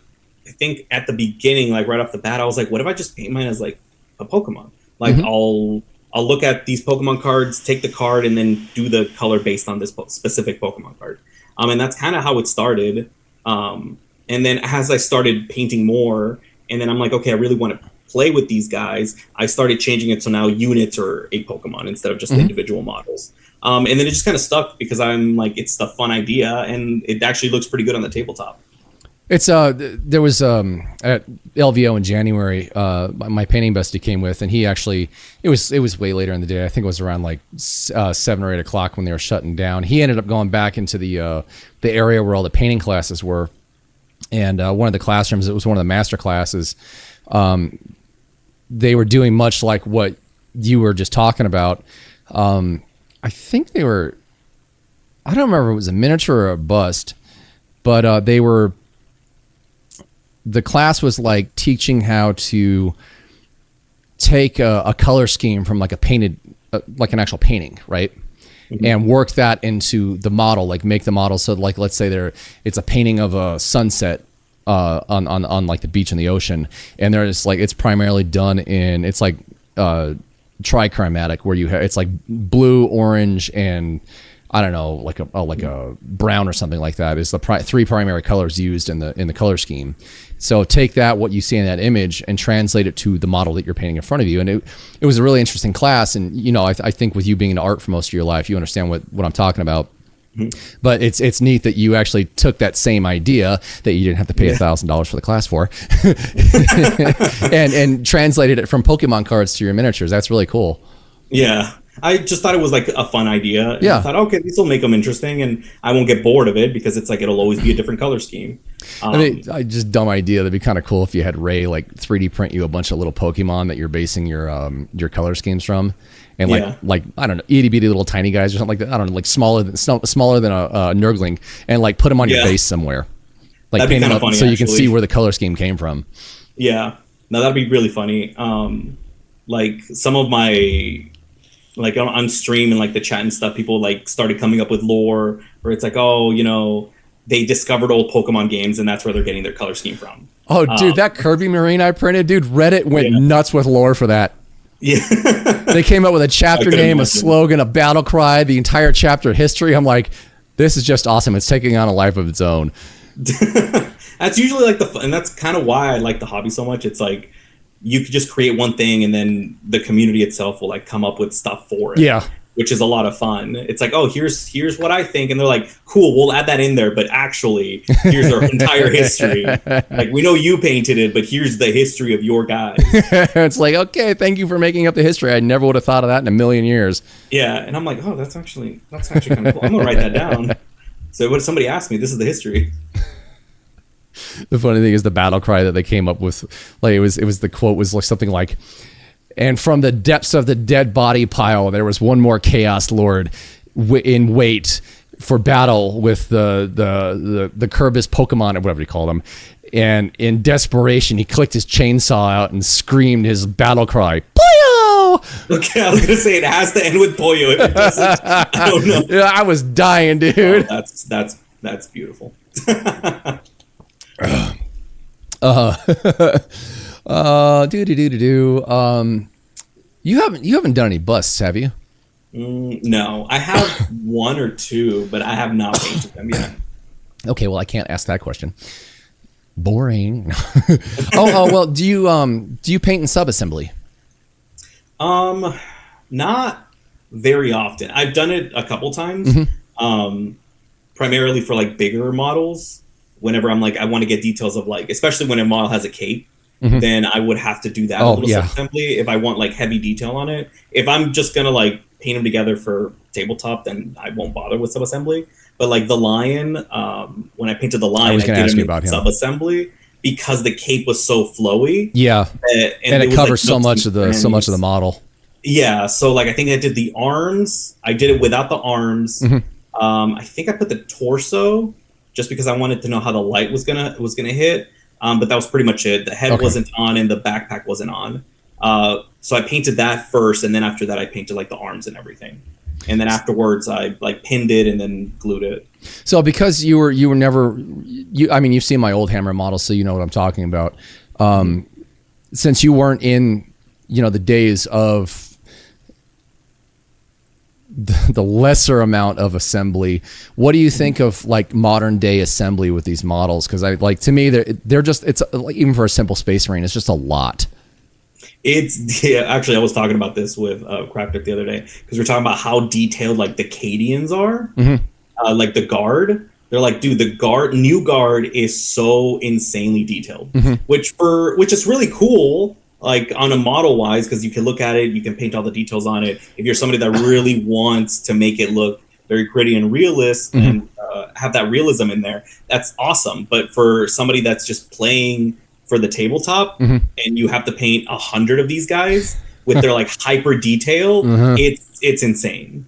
I think at the beginning, like right off the bat, I was like, what if I just paint mine as like a Pokemon? Like I'll look at these Pokemon cards, take the card, and then do the color based on this specific Pokemon card. And that's kind of how it started. And then as I started painting more, and then I'm like, okay, I really want to play with these guys. I started changing it so now units are a Pokemon instead of just individual models. And then it just kind of stuck because I'm like, it's a fun idea, and it actually looks pretty good on the tabletop. It's there was at LVO in January, my painting bestie came with, and he actually it was way later in the day. I think it was around like 7 or 8 o'clock when they were shutting down. He ended up going back into the area where all the painting classes were, and one of the classrooms, it was one of the master classes. They were doing much like what you were just talking about. I think they were, I don't remember if it was a miniature or a bust, but they were. The class was like teaching how to take a color scheme from like a painted, like an actual painting, right? And work that into the model, like make the model. So like, let's say it's a painting of a sunset on like the beach and the ocean. And there's like, it's primarily done in, it's like trichromatic where it's like blue, orange, and I don't know, like a brown or something like that is the three primary colors used in the color scheme. So take that, what you see in that image, and translate it to the model that you're painting in front of you. And it was a really interesting class. And, you know, I think with you being in art for most of your life, you understand what I'm talking about. But it's neat that you actually took that same idea that you didn't have to pay $1,000 for the class for and translated it from Pokemon cards to your miniatures. That's really cool. Yeah. I just thought it was like a fun idea. Yeah. I thought, okay, this will make them interesting, and I won't get bored of it because it's like it'll always be a different color scheme. I mean, just dumb idea. That'd be kind of cool if you had Ray like 3D print you a bunch of little Pokemon that you're basing your color schemes from, and like I don't know, itty bitty little tiny guys or something like that. I don't know, like smaller than a Nurgling, and like put them on your base somewhere, like that'd paint them up funny, so you can see where the color scheme came from. Yeah, no, that'd be really funny. Like some of my. Like on stream and like the chat and stuff, people like started coming up with lore where it's like, oh, you know, they discovered old Pokemon games and that's where they're getting their color scheme from. Oh, dude, that Kirby Marine I printed, dude, Reddit went nuts with lore for that. Yeah. They came up with a chapter name, a slogan, a battle cry, the entire chapter history. I'm like, this is just awesome. It's taking on a life of its own. That's usually like and that's kind of why I like the hobby so much. It's like, you could just create one thing and then the community itself will like come up with stuff for it. Yeah. Which is a lot of fun. It's like, oh, here's what I think. And they're like, cool, we'll add that in there. But actually, here's our entire history. Like, we know you painted it, but here's the history of your guys. It's like, okay, thank you for making up the history. I never would have thought of that in a million years. Yeah. And I'm like, oh, that's actually kind of cool. I'm going to write that down. So when somebody asked me, this is the history. The funny thing is the battle cry that they came up with, like it was the quote was like something like, and from the depths of the dead body pile, there was one more Chaos Lord in wait for battle with the Kerbis Pokemon or whatever you call them. And in desperation, he clicked his chainsaw out and screamed his battle cry, Poyo! Okay, I was going to say it has to end with Poyo. If it doesn't, I don't know. Yeah, I was dying, dude. Oh, that's beautiful. You haven't done any busts, have you? No, I have one or two, but I have not painted them yet. Okay, well, I can't ask that question. Boring. Well, do you paint in sub-assembly? Not very often. I've done it a couple times. Primarily for like bigger models. Whenever I'm like, I want to get details of like, especially when a model has a cape, then I would have to do that a little sub-assembly if I want like heavy detail on it. If I'm just going to like paint them together for tabletop, then I won't bother with sub-assembly. But like the lion, when I painted the lion, I did him in sub-assembly because the cape was so flowy. Yeah. And it covers like so much of the model. Yeah, so like I think I did the arms. I did it without the arms. I think I put the torso just because I wanted to know how the light was gonna hit. But that was pretty much it. The head wasn't on and the backpack wasn't on. So I painted that first, and then after that I painted like the arms and everything. And then afterwards I like pinned it and then glued it. So because you were never I mean, you've seen my old Hammer model, so you know what I'm talking about. Since you weren't in, the days of the lesser amount of assembly, what do you think of like modern day assembly with these models? Because to me they're just, it's like, even for a simple Space Marine, it's just a lot. Actually I was talking about this with KrakDuk the other day, because we're talking about how detailed like the Cadians are. Like the guard, they're like, dude, the new guard is so insanely detailed, which is really cool. Like on a model wise, because you can look at it, you can paint all the details on it. If you're somebody that really wants to make it look very gritty and realist and have that realism in there, that's awesome. But for somebody that's just playing for the tabletop and you have to paint 100 of these guys with their like hyper detail, it's insane.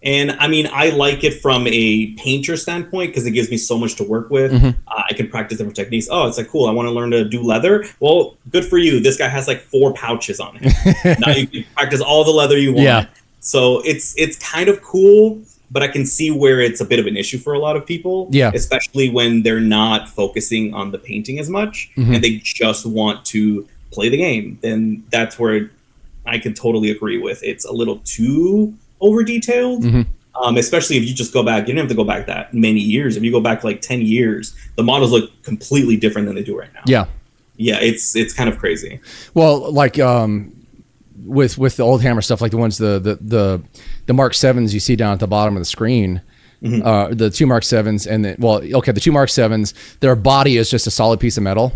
And I mean, I like it from a painter standpoint because it gives me so much to work with. I can practice different techniques. Oh, it's like, cool, I want to learn to do leather. Well, good for you. This guy has like 4 pouches on him. Now you can practice all the leather you want. Yeah. So it's kind of cool, but I can see where it's a bit of an issue for a lot of people. Yeah. Especially when they're not focusing on the painting as much and they just want to play the game. Then that's where I can totally agree with. It's a little too over detailed, especially if you just go back. You don't have to go back that many years. If you go back like 10 years, the models look completely different than they do right now. Yeah, it's kind of crazy. Well, like with the old Hammer stuff, like the ones the Mark 7s you see down at the bottom of the screen, the 2 Mark 7s, and the 2 Mark 7s, their body is just a solid piece of metal.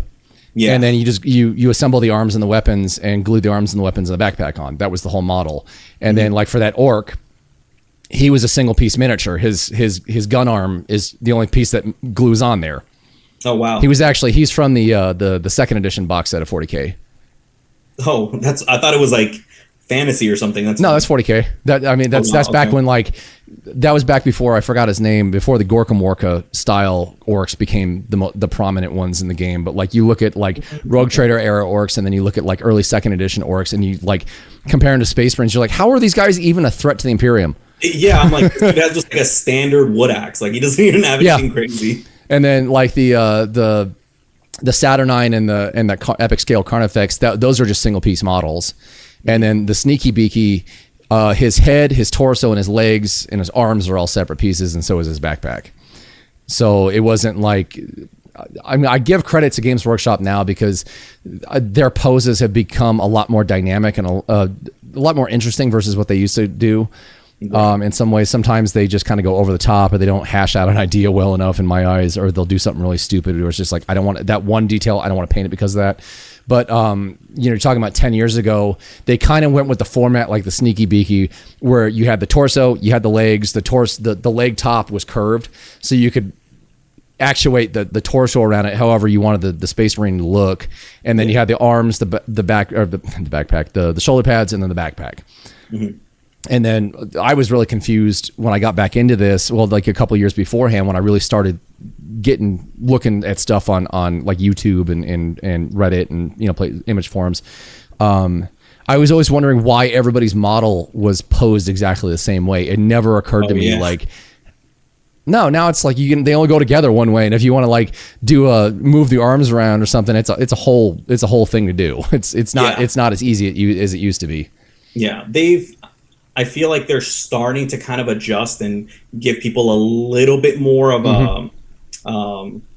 Yeah. And then you assemble the arms and the weapons and glue the arms and the weapons and the backpack on. That was the whole model. And then like for that orc, he was a single piece miniature. His gun arm is the only piece that glues on there. Oh wow. He's from the second edition box set of 40K. Oh, I thought it was like fantasy or something. That's 40K. That's back when that was back before, I forgot his name, before the Gorka Morka style orcs became the prominent ones in the game. But like you look at like Rogue Trader era orcs, and then you look at like early second edition orcs, and you like compare them to Space Marines, you're like, how are these guys even a threat to the Imperium? Yeah, I'm like, dude, that's just like a standard wood axe. Like he doesn't even have anything crazy. And then like the Saturnine and the Epic Scale Carnifex, those are just single piece models. And then the Sneaky Beaky, his head, his torso, and his legs and his arms are all separate pieces, and so is his backpack. So it wasn't like, I mean, I give credit to Games Workshop now because their poses have become a lot more dynamic and a lot more interesting versus what they used to do. In some ways, sometimes they just kind of go over the top, or they don't hash out an idea well enough in my eyes, or they'll do something really stupid, or it's just like, I don't want that one detail, I don't want to paint it because of that. But you're talking about 10 years ago, they kind of went with the format like the Sneaky Beaky, where you had the torso, you had the legs, the leg top was curved, so you could actuate the torso around it however you wanted the Space Marine to look, and then you had the arms, the back, or the backpack, the shoulder pads, and then the backpack. And then I was really confused when I got back into this. Well, like a couple of years beforehand, when I really started looking at stuff on like YouTube and Reddit and play image forums. I was always wondering why everybody's model was posed exactly the same way. It never occurred to me like, no, now it's like they only go together one way, and if you want to like move the arms around or something, it's a whole thing to do. It's not as easy as it used to be. Yeah, I feel like they're starting to kind of adjust and give people a little bit more of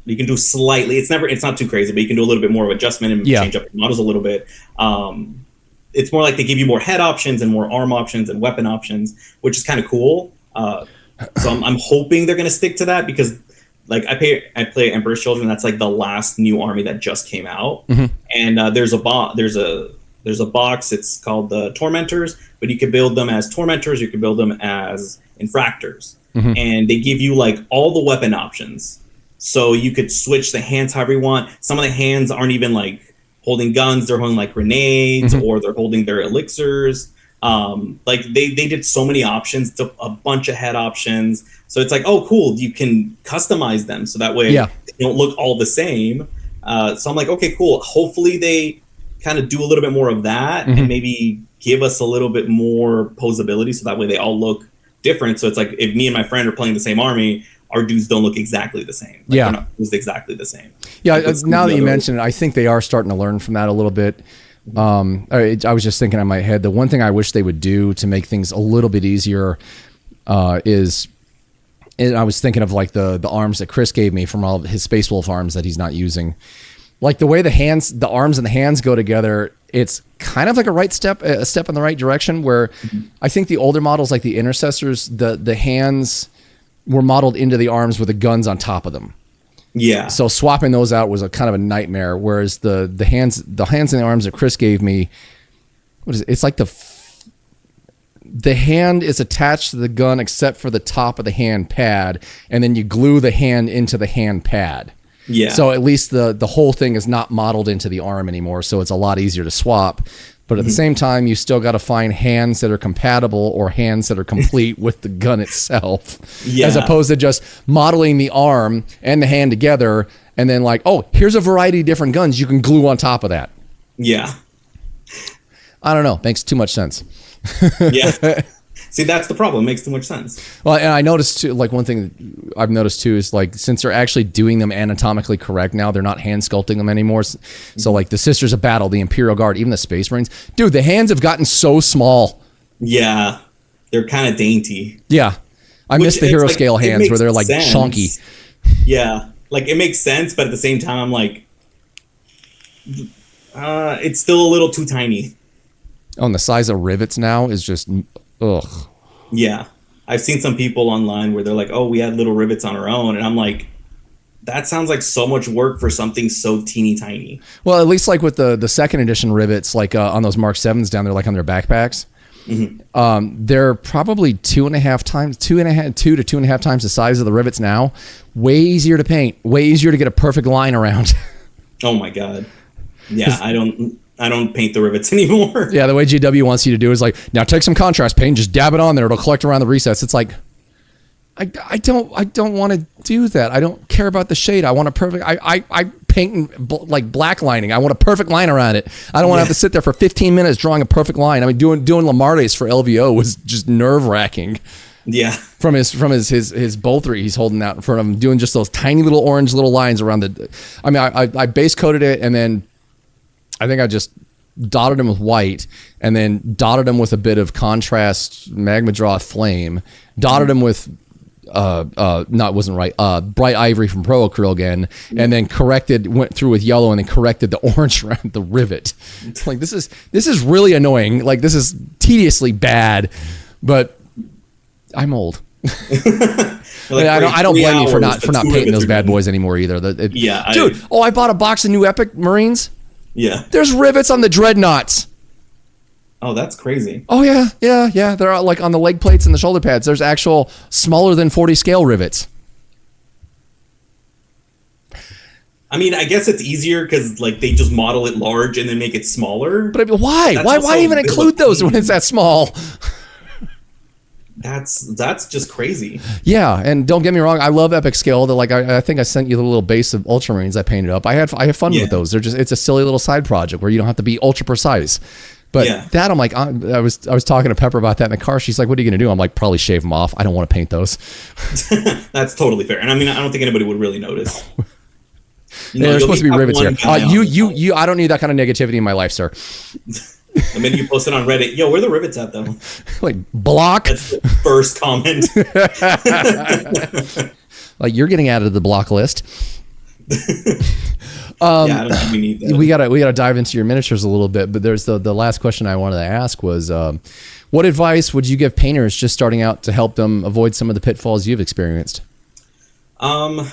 you can do slightly. It's not too crazy, but you can do a little bit more of adjustment and change up your models a little bit. It's more like they give you more head options and more arm options and weapon options, which is kind of cool. So I'm hoping they're going to stick to that, because like I play Emperor's Children. That's like the last new army that just came out, and there's a box. It's called the Tormentors, but you can build them as Tormentors. You can build them as Infractors, and they give you like all the weapon options. So you could switch the hands however you want. Some of the hands aren't even like holding guns; they're holding like grenades, or they're holding their elixirs. Like they did so many options, to a bunch of head options. So it's like, oh, cool, you can customize them so that way they don't look all the same. So I'm like, okay, cool. Hopefully they kind of do a little bit more of that and maybe give us a little bit more posability so that way they all look different. So it's like if me and my friend are playing the same army, our dudes don't look exactly the same. Like they're not posed exactly the same. Yeah, now that you mention it, I think they are starting to learn from that a little bit. I was just thinking in my head, the one thing I wish they would do to make things a little bit easier is, and I was thinking of like the arms that Chris gave me from all of his Space Wolf arms that he's not using. Like the way the arms and the hands go together, it's kind of like a step in the right direction, where I think the older models, like the Intercessors, the hands were modeled into the arms with the guns on top of them. Yeah. So swapping those out was a kind of a nightmare. Whereas the hands and the arms that Chris gave me, what is it? It's like the hand is attached to the gun except for the top of the hand pad, and then you glue the hand into the hand pad. Yeah. So at least the whole thing is not modeled into the arm anymore, so it's a lot easier to swap. But at the same time, you still got to find hands that are compatible or hands that are complete with the gun itself, as opposed to just modeling the arm and the hand together and then like, oh, here's a variety of different guns you can glue on top of that. Yeah. I don't know. Makes too much sense. Yeah. See, that's the problem. It makes too much sense. Well, and I noticed too, like one thing I've noticed too is like, since they're actually doing them anatomically correct now, they're not hand sculpting them anymore. So like the Sisters of Battle, the Imperial Guard, even the Space Marines, dude, the hands have gotten so small. Yeah. They're kind of dainty. Yeah. I miss the hero scale hands where they're like chunky. Yeah. Like it makes sense, but at the same time, I'm like, it's still a little too tiny. Oh, and the size of rivets now is just... Ugh. Yeah. I've seen some people online where they're like, oh, we had little rivets on our own. And I'm like, that sounds like so much work for something so teeny tiny. Well, at least like with the second edition rivets, like on those Mark 7s down there, like on their backpacks, they're probably 2.5 times, 2 to 2.5 times the size of the rivets now. Way easier to paint, way easier to get a perfect line around. Oh my God. Yeah, I don't paint the rivets anymore. Yeah, the way GW wants you to do is like, now take some contrast paint, just dab it on there, it'll collect around the recess. It's like, I don't want to do that. I don't care about the shade. I want a perfect. I paint like black lining. I want a perfect line around it. I don't want to have to sit there for 15 minutes drawing a perfect line. I mean, doing Lamardes for LVO was just nerve wracking. Yeah. From his Boltry he's holding out in front of him, doing just those tiny little orange little lines around the. I mean, I base coated it, and then I think I just dotted them with white, and then dotted them with a bit of contrast magma draw flame, dotted them with bright ivory from Pro Acryl again, and then went through with yellow, and then corrected the orange around the rivet. Like this is really annoying. Like this is tediously bad, but I'm old. Like I don't blame you for not painting those bad boys anymore either. Dude. I bought a box of new Epic Marines. Yeah. There's rivets on the dreadnoughts. Oh, that's crazy. Oh, yeah. They're like on the leg plates and the shoulder pads. There's actual smaller than 40 scale rivets. I mean, I guess it's easier because like they just model it large and then make it smaller. But I mean, why? Why even include those when it's that small? That's just crazy. Yeah, and don't get me wrong, I love Epic Scale. Like I think I sent you the little base of Ultramarines I painted up. I have fun with those. It's a silly little side project where you don't have to be ultra precise. But that I'm like, I was talking to Pepper about that in the car. She's like, "What are you going to do?" I'm like, "Probably shave them off. I don't want to paint those." That's totally fair. And I mean, I don't think anybody would really notice. There's supposed to be rivets here. You. I don't need that kind of negativity in my life, sir. And then you post it on Reddit. Yo, where are the rivets at, though? Like, block. That's the first comment. Like, you're getting added to the block list. I don't think we need that. We gotta dive into your miniatures a little bit, but there's the last question I wanted to ask was, what advice would you give painters just starting out to help them avoid some of the pitfalls you've experienced? I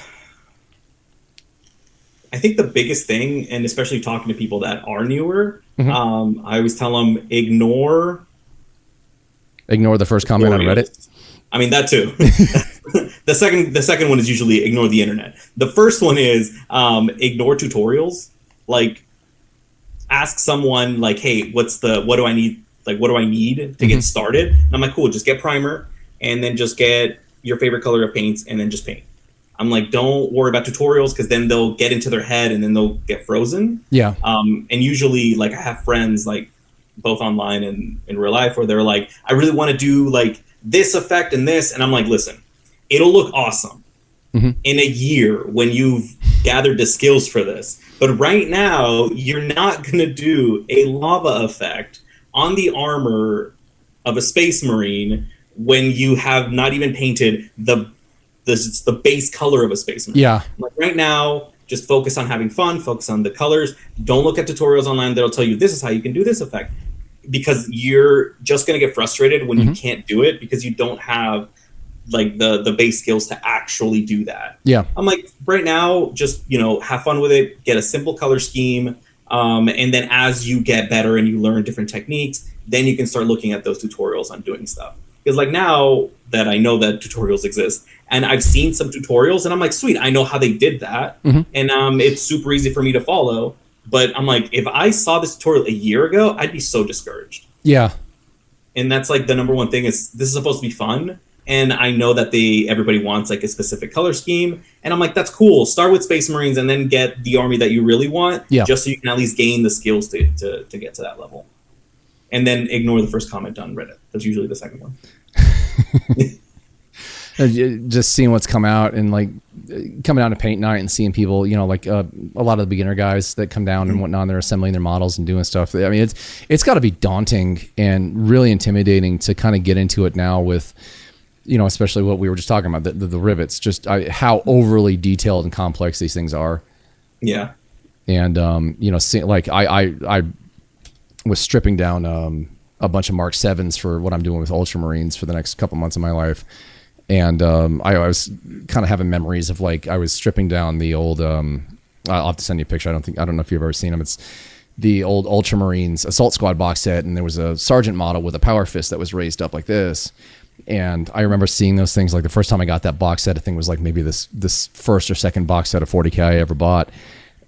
think the biggest thing, and especially talking to people that are newer, I always tell them ignore the first comment on Reddit. I mean, that too. The second one is usually ignore the internet. The first one is ignore tutorials. Like, ask someone like, hey, what do I need like, what do I need to get started? And I'm like, cool, just get primer and then just get your favorite color of paints and then just paint. I'm like, don't worry about tutorials because then they'll get into their head and then they'll get frozen. Yeah. And usually, like, I have friends, like, both online and in real life, where they're like, I really want to do, like, this effect and this. And I'm like, listen, it'll look awesome in a year when you've gathered the skills for this. But right now, you're not going to do a lava effect on the armor of a Space Marine when you have not even painted the base color of a Space Marine. Yeah. Like, right now, just focus on having fun, focus on the colors. Don't look at tutorials online that'll tell you this is how you can do this effect. Because you're just going to get frustrated when you can't do it because you don't have, like, the base skills to actually do that. Yeah. I'm like, right now, just, you know, have fun with it, get a simple color scheme, and then as you get better and you learn different techniques, then you can start looking at those tutorials on doing stuff. Because, like, now that I know that tutorials exist, and I've seen some tutorials, and I'm like, sweet, I know how they did that, and it's super easy for me to follow. But I'm like, if I saw this tutorial a year ago, I'd be so discouraged. Yeah. And that's, like, the number one thing is this is supposed to be fun. And I know that everybody wants, like, a specific color scheme. And I'm like, that's cool. Start with Space Marines and then get the army that you really want. Yeah. Just so you can at least gain the skills to get to that level. And then ignore the first comment on Reddit. That's usually the second one. Just seeing what's come out and, like, coming down to paint night and seeing people, you know, like a lot of the beginner guys that come down and whatnot, and they're assembling their models and doing stuff. I mean, it's got to be daunting and really intimidating to kind of get into it now with, you know, especially what we were just talking about, the rivets, just how overly detailed and complex these things are. Yeah. And, you know, like I was stripping down a bunch of Mark 7s for what I'm doing with Ultramarines for the next couple months of my life. And I was kind of having memories of, like, I was stripping down the old, I'll have to send you a picture. I don't know if you've ever seen them. It's the old Ultramarines Assault Squad box set. And there was a sergeant model with a power fist that was raised up like this. And I remember seeing those things, like, the first time I got that box set, I think it was like maybe this first or second box set of 40K I ever bought.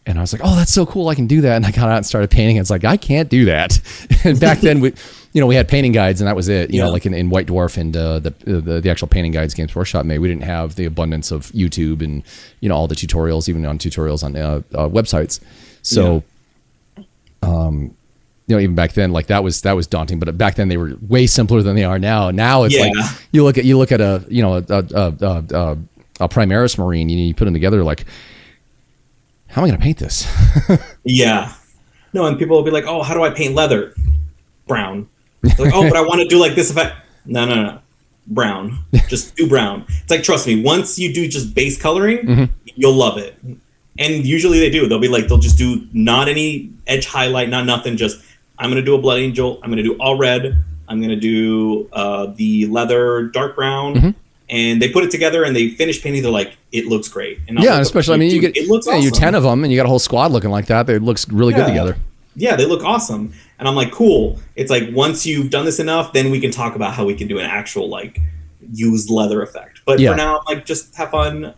And I was like, oh, that's so cool. I can do that. And I got out and started painting. It's like, I can't do that. And back then, we had painting guides and that was it. You know, like in White Dwarf and the actual painting guides Games Workshop made, we didn't have the abundance of YouTube and, you know, all the tutorials, even on tutorials on websites. So, you know, even back then, like, that was daunting. But back then they were way simpler than they are now. Now it's like you look at a, you know, a Primaris Marine, you put them together, like, how am I going to paint this? Yeah. No, and people will be like, oh, how do I paint leather? Brown. Like, oh, but I want to do, like, this effect. No. Brown. Just do brown. It's like, trust me, once you do just base coloring, you'll love it. And usually they do. They'll just do not any edge highlight, not nothing. Just, I'm going to do a Blood Angel. I'm going to do all red. I'm going to do the leather dark brown. And they put it together and they finish painting. They're like, it looks great. And yeah, especially, I mean, you get it looks awesome. You 10 of them and you got a whole squad looking like that. It looks really good together. Yeah, they look awesome. And I'm like, cool. It's like, once you've done this enough, then we can talk about how we can do an actual, like, used leather effect. But for now, like, just have fun,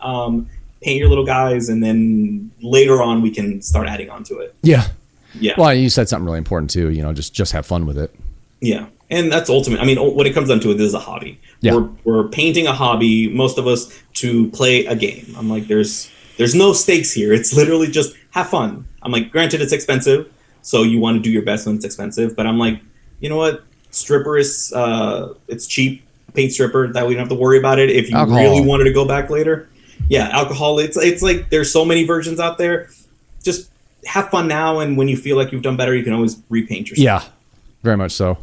paint your little guys, and then later on we can start adding on to it. Yeah. Well, you said something really important too. You know, just have fun with it. Yeah. And that's ultimate. I mean, when it comes down to it, this is a hobby. Yeah. We're painting a hobby, most of us, to play a game. I'm like, there's no stakes here. It's literally just have fun. I'm like, granted, it's expensive, so you want to do your best when it's expensive. But I'm like, you know what? Stripper is, it's cheap. Paint stripper, that we don't have to worry about it. If you really wanted to go back later. Yeah, alcohol. It's like, there's so many versions out there. Just have fun now, and when you feel like you've done better, you can always repaint your stuff. Yeah, very much so.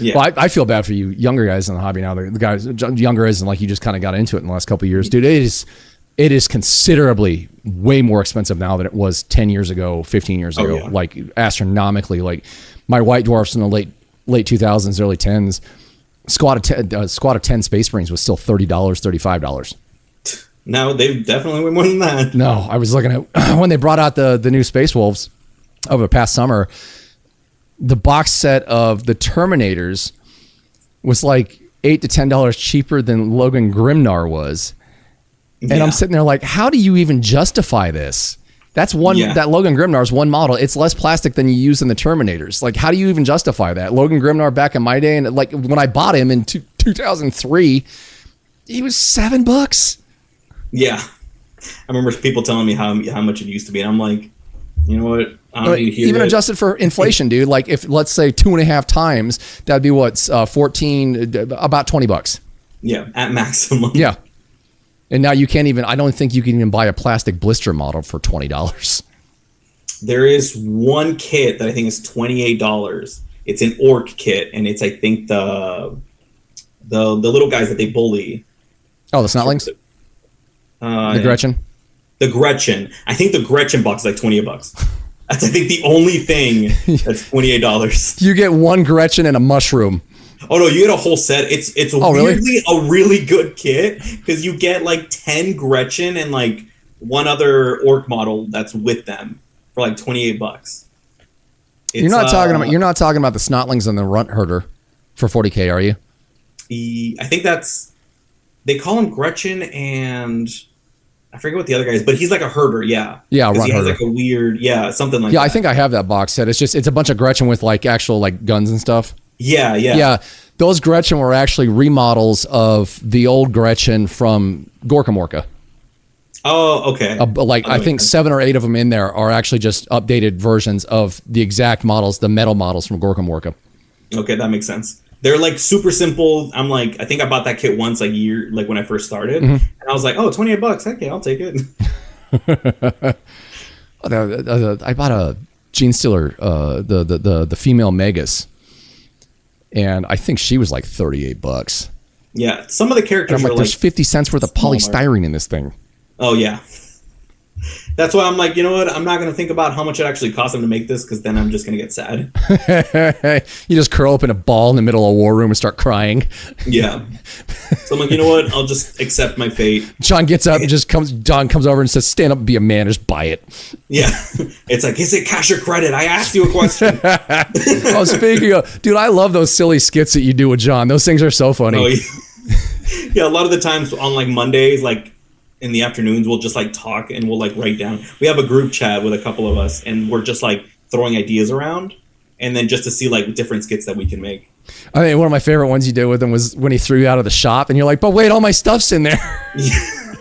Yeah. Well, I feel bad for you younger guys in the hobby now. The guys younger as in, like, you just kind of got into it in the last couple of years. Dude, it is considerably way more expensive now than it was 10 years ago, 15 years ago. Yeah. Like, astronomically. Like, my White Dwarfs in the late 2000s, early 10s, squad of 10 Space Marines was still $30, $35. Now they've definitely way more than that. No, I was looking at when they brought out the new Space Wolves over the past summer. The box set of the Terminators was like $8 to $10 cheaper than Logan Grimnar was. And I'm sitting there like, how do you even justify this? That's one, that Logan Grimnar is one model. It's less plastic than you use in the Terminators. Like, how do you even justify that? Logan Grimnar back in my day, and like when I bought him in 2003, he was $7. Yeah. I remember people telling me how much it used to be. And I'm like, you know what? I don't need to hear even that. Adjusted for inflation, dude. Like if, let's say 2.5 times, that'd be what, 14, about $20. Yeah. At maximum. Yeah. And now you can't even, I don't think you can even buy a plastic blister model for $20. There is one kit that I think is $28. It's an orc kit, and it's, I think, the little guys that they bully. Oh, the Snotlings? The Gretchen? The Gretchen. I think the Gretchen box is like $28. That's, I think, the only thing that's $28. You get one Gretchen and a mushroom. Oh no, you get a whole set. It's weirdly a really good kit because you get like 10 Gretchen and like one other orc model that's with them for like $28. You're not talking about the Snotlings and the Runt Herder for $40K, are you? I think they call him Gretchen, and I forget what the other guy is, but he's like a herder, yeah. Yeah, Runt He has Herder. like a weird, something like that. Yeah, I think I have that box set. It's a bunch of Gretchen with like actual like guns and stuff. Yeah. Yeah, those Gretchen were actually remodels of the old Gretchen from Gorka Morka. Oh, okay. I think 7 or 8 of them in there are actually just updated versions of the exact models, the metal models from Gorka Morka. Okay, that makes sense. They're like super simple. I'm like, I think I bought that kit once a year, like when I first started, and I was like, oh, $28. Okay, I'll take it. I bought a Gene Stealer, the female Megas, and I think she was like $38. Yeah, some of the characters I'm like, are there's like 50 cents worth of polystyrene in this thing. Oh yeah. That's why I'm like, you know what? I'm not going to think about how much it actually cost them to make this, because then I'm just going to get sad. You just curl up in a ball in the middle of a war room and start crying. Yeah. So I'm like, you know what? I'll just accept my fate. John gets up and John comes over and says, stand up and be a man, just buy it. Yeah. It's like, is it cash or credit? I asked you a question. Oh, speaking of, dude, I love those silly skits that you do with John. Those things are so funny. Oh, yeah. Yeah, a lot of the times on like Mondays, like in the afternoons, we'll just like talk and we'll like write down. We have a group chat with a couple of us, and we're just like throwing ideas around, and then just to see like different skits that we can make. I think one of my favorite ones you did with him was when he threw you out of the shop, and you're like, but wait, all my stuff's in there. Yeah.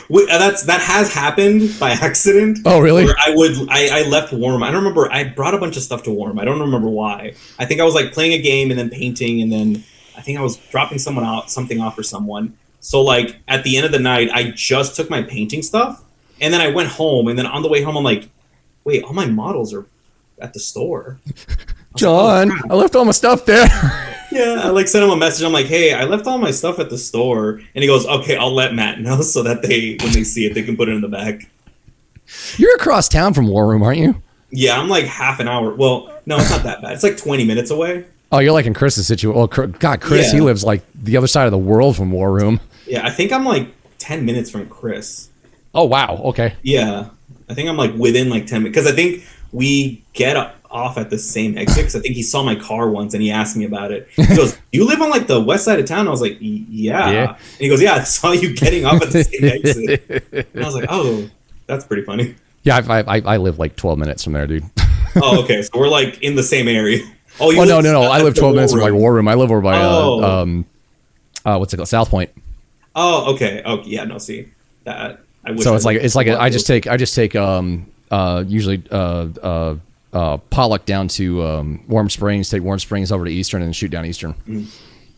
That has happened by accident. Oh, really? Where I left Warm. I don't remember. I brought a bunch of stuff to Warm. I don't remember why. I think I was like playing a game and then painting, and then I think I was dropping something off for someone. So like at the end of the night, I just took my painting stuff, and then I went home, and then on the way home, I'm like, wait, all my models are at the store. John, like, I left all my stuff there. Yeah, I like sent him a message. I'm like, hey, I left all my stuff at the store. And he goes, okay, I'll let Matt know so that when they see it, they can put it in the bag. You're across town from War Room, aren't you? Yeah, I'm like half an hour. Well, no, it's not that bad. It's like 20 minutes away. Oh, you're like in Chris's situation. Well, God, Chris, Yeah. He lives like the other side of the world from War Room. Yeah, I think I'm like 10 minutes from Chris. Oh, wow. Okay. Yeah, I think I'm like within like 10 minutes. Because I think we get off at the same exit, because I think he saw my car once and he asked me about it. He goes, you live on like the west side of town? I was like, yeah. And he goes, yeah, I saw you getting off at the same exit. And I was like, oh, that's pretty funny. Yeah, I live like 12 minutes from there, dude. Oh, okay. So we're like in the same area. Oh, no. I live 12 minutes from like War Room. I live over by what's it called? South Point. Oh, okay. Oh, yeah. No, see that. I wish. So I just take usually Pollock down to Warm Springs, take Warm Springs over to Eastern, and then shoot down Eastern. Mm.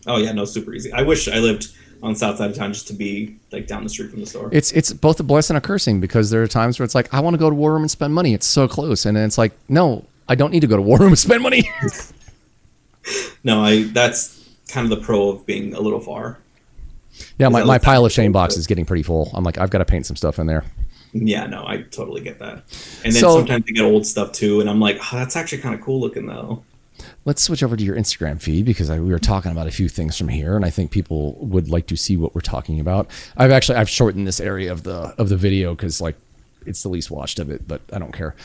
Oh yeah, no, super easy. I wish I lived on the south side of town just to be like down the street from the store. It's both a blessing and a cursing, because there are times where it's like, I want to go to War Room and spend money. It's so close, and then it's like, no, I don't need to go to War Room and spend money. No, that's kind of the pro of being a little far. Yeah, my pile of shame box is getting pretty full. I'm like, I've got to paint some stuff in there. Yeah, no, I totally get that. And then sometimes I get old stuff too, and I'm like, oh, that's actually kind of cool looking though. Let's switch over to your Instagram feed, because we were talking about a few things from here, and I think people would like to see what we're talking about. I've shortened this area of the video because like it's the least watched of it, but I don't care.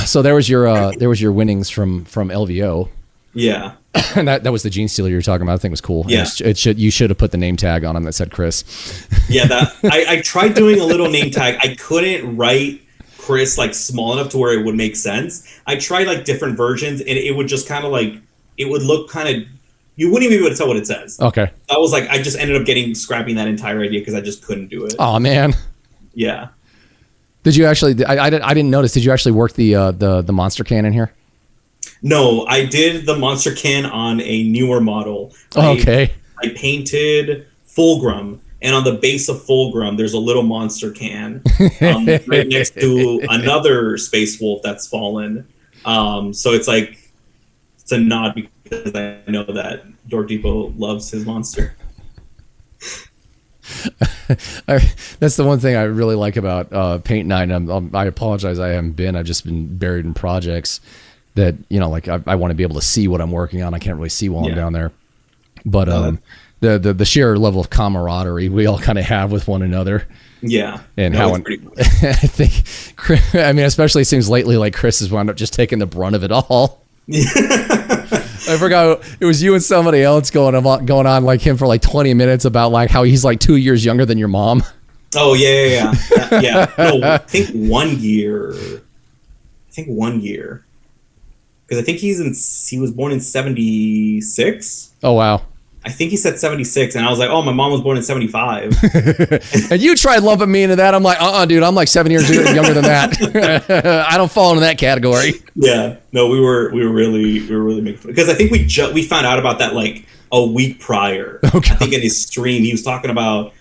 So there was your winnings from LVO. Yeah. And that was the Gene Stealer you were talking about. I think it was cool. Yeah. You should have put the name tag on him that said Chris. Yeah, I tried doing a little name tag. I couldn't write Chris like small enough to where it would make sense. I tried like different versions, and it would just kind of like it would look kind of you wouldn't even be able to tell what it says. Okay. I was like, I just ended up scrapping that entire idea because I just couldn't do it. Oh man. Yeah. Did you actually? I didn't notice. Did you actually work the monster can in here? No, I did the monster can on a newer model. Okay. I painted Fulgrim, and on the base of Fulgrim, there's a little monster can right next to another Space Wolf that's fallen. So it's like it's a nod because I know that Dork Depot loves his monster. That's the one thing I really like about paint night. I apologize, I haven't been. I've just been buried in projects that like I want to be able to see what I'm working on. I can't really see while I'm down there. But the sheer level of camaraderie we all kind of have with one another. Yeah, and no, how I think, I mean, especially it seems lately like Chris has wound up just taking the brunt of it all. I forgot it was you and somebody else going on like him for like 20 minutes about like how he's like 2 years younger than your mom. Oh yeah. No, I think 1 year. Because I think he was born in 76. Oh wow. I think he said 76, and I was like, oh, my mom was born in 75. And you tried lumping me into that. I'm like, dude, I'm like 7 years younger than that. I don't fall into that category. Yeah, no, we were really making fun because I think we found out about that like a week prior. Okay. I think in his stream he was talking about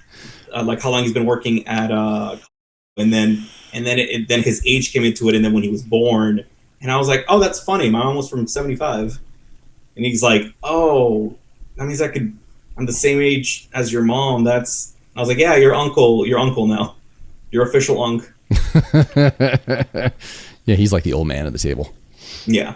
like how long he's been working at and then his age came into it, and then when he was born, and I was like, oh, that's funny. My mom was from 75, and he's like, oh. That means I'm the same age as your mom. I was like, yeah, your uncle now. Your official unk. Yeah, he's like the old man at the table. Yeah.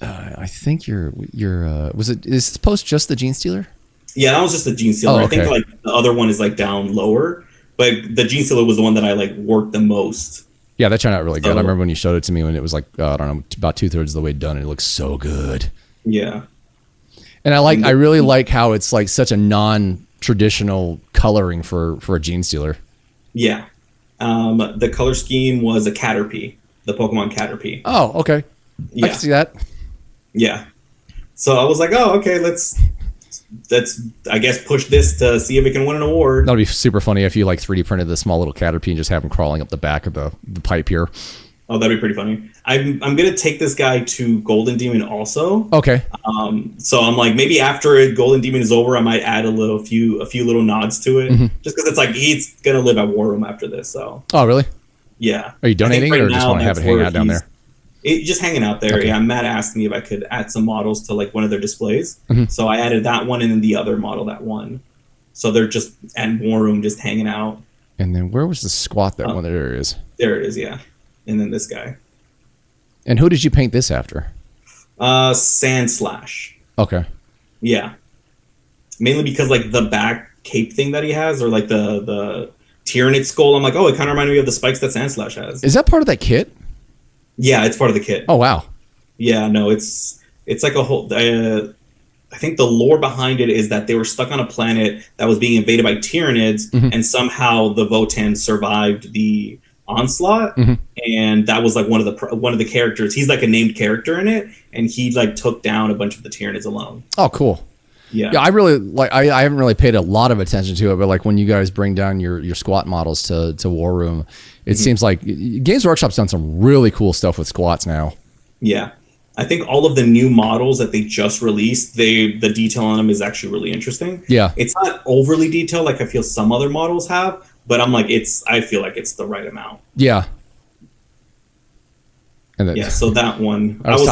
I think is this post just the Gene Stealer? Yeah, that was just the Gene Stealer. Okay. I think like the other one is like down lower, but the Gene Stealer was the one that I like worked the most. Yeah, that turned out really good. I remember when you showed it to me when it was like, I don't know, about 2/3 of the way done, and it looks so good. Yeah. And I really like how it's like such a non-traditional coloring for a Gene Stealer. Yeah. The color scheme was a Caterpie, the Pokemon Caterpie. Oh, okay. Yeah. I can see that. Yeah. So I was like, oh, okay, let's I guess push this to see if it can win an award. That'd be super funny if you like 3D printed the small little Caterpie and just have him crawling up the back of the pipe here. Oh, that'd be pretty funny. I'm gonna take this guy to Golden Demon also. Okay. So I'm like, maybe after Golden Demon is over, I might add a few little nods to it, just because it's like he's gonna live at War Room after this. So. Oh really? Yeah. Are you donating it, or just want to have it hang out down there? Just hanging out there. Okay. Yeah. Matt asked me if I could add some models to like one of their displays, so I added that one and then the other model that one. So they're just at War Room, just hanging out. And then where was the squat? That one there is. There it is. Yeah. And then this guy. And who did you paint this after? Sand Slash. Okay. Yeah. Mainly because like the back cape thing that he has, or like the Tyrannid skull. I'm like, oh, it kind of reminded me of the spikes that Sand Slash has. Is that part of that kit? Yeah, it's part of the kit. Oh wow. Yeah, no, it's like a whole. I think the lore behind it is that they were stuck on a planet that was being invaded by Tyrannids, and somehow the Votan survived the onslaught, and that was like one of the characters. He's like a named character in it, and he like took down a bunch of the Tyrannids alone. Oh, cool. Yeah, I really like. I haven't really paid a lot of attention to it, but like when you guys bring down your squat models to War Room, it seems like Games Workshop's done some really cool stuff with squats now. Yeah, I think all of the new models that they just released, the detail on them is actually really interesting. Yeah, it's not overly detailed like I feel some other models have. But I'm like, I feel like it's the right amount. Yeah. And then, yeah. So that one, I was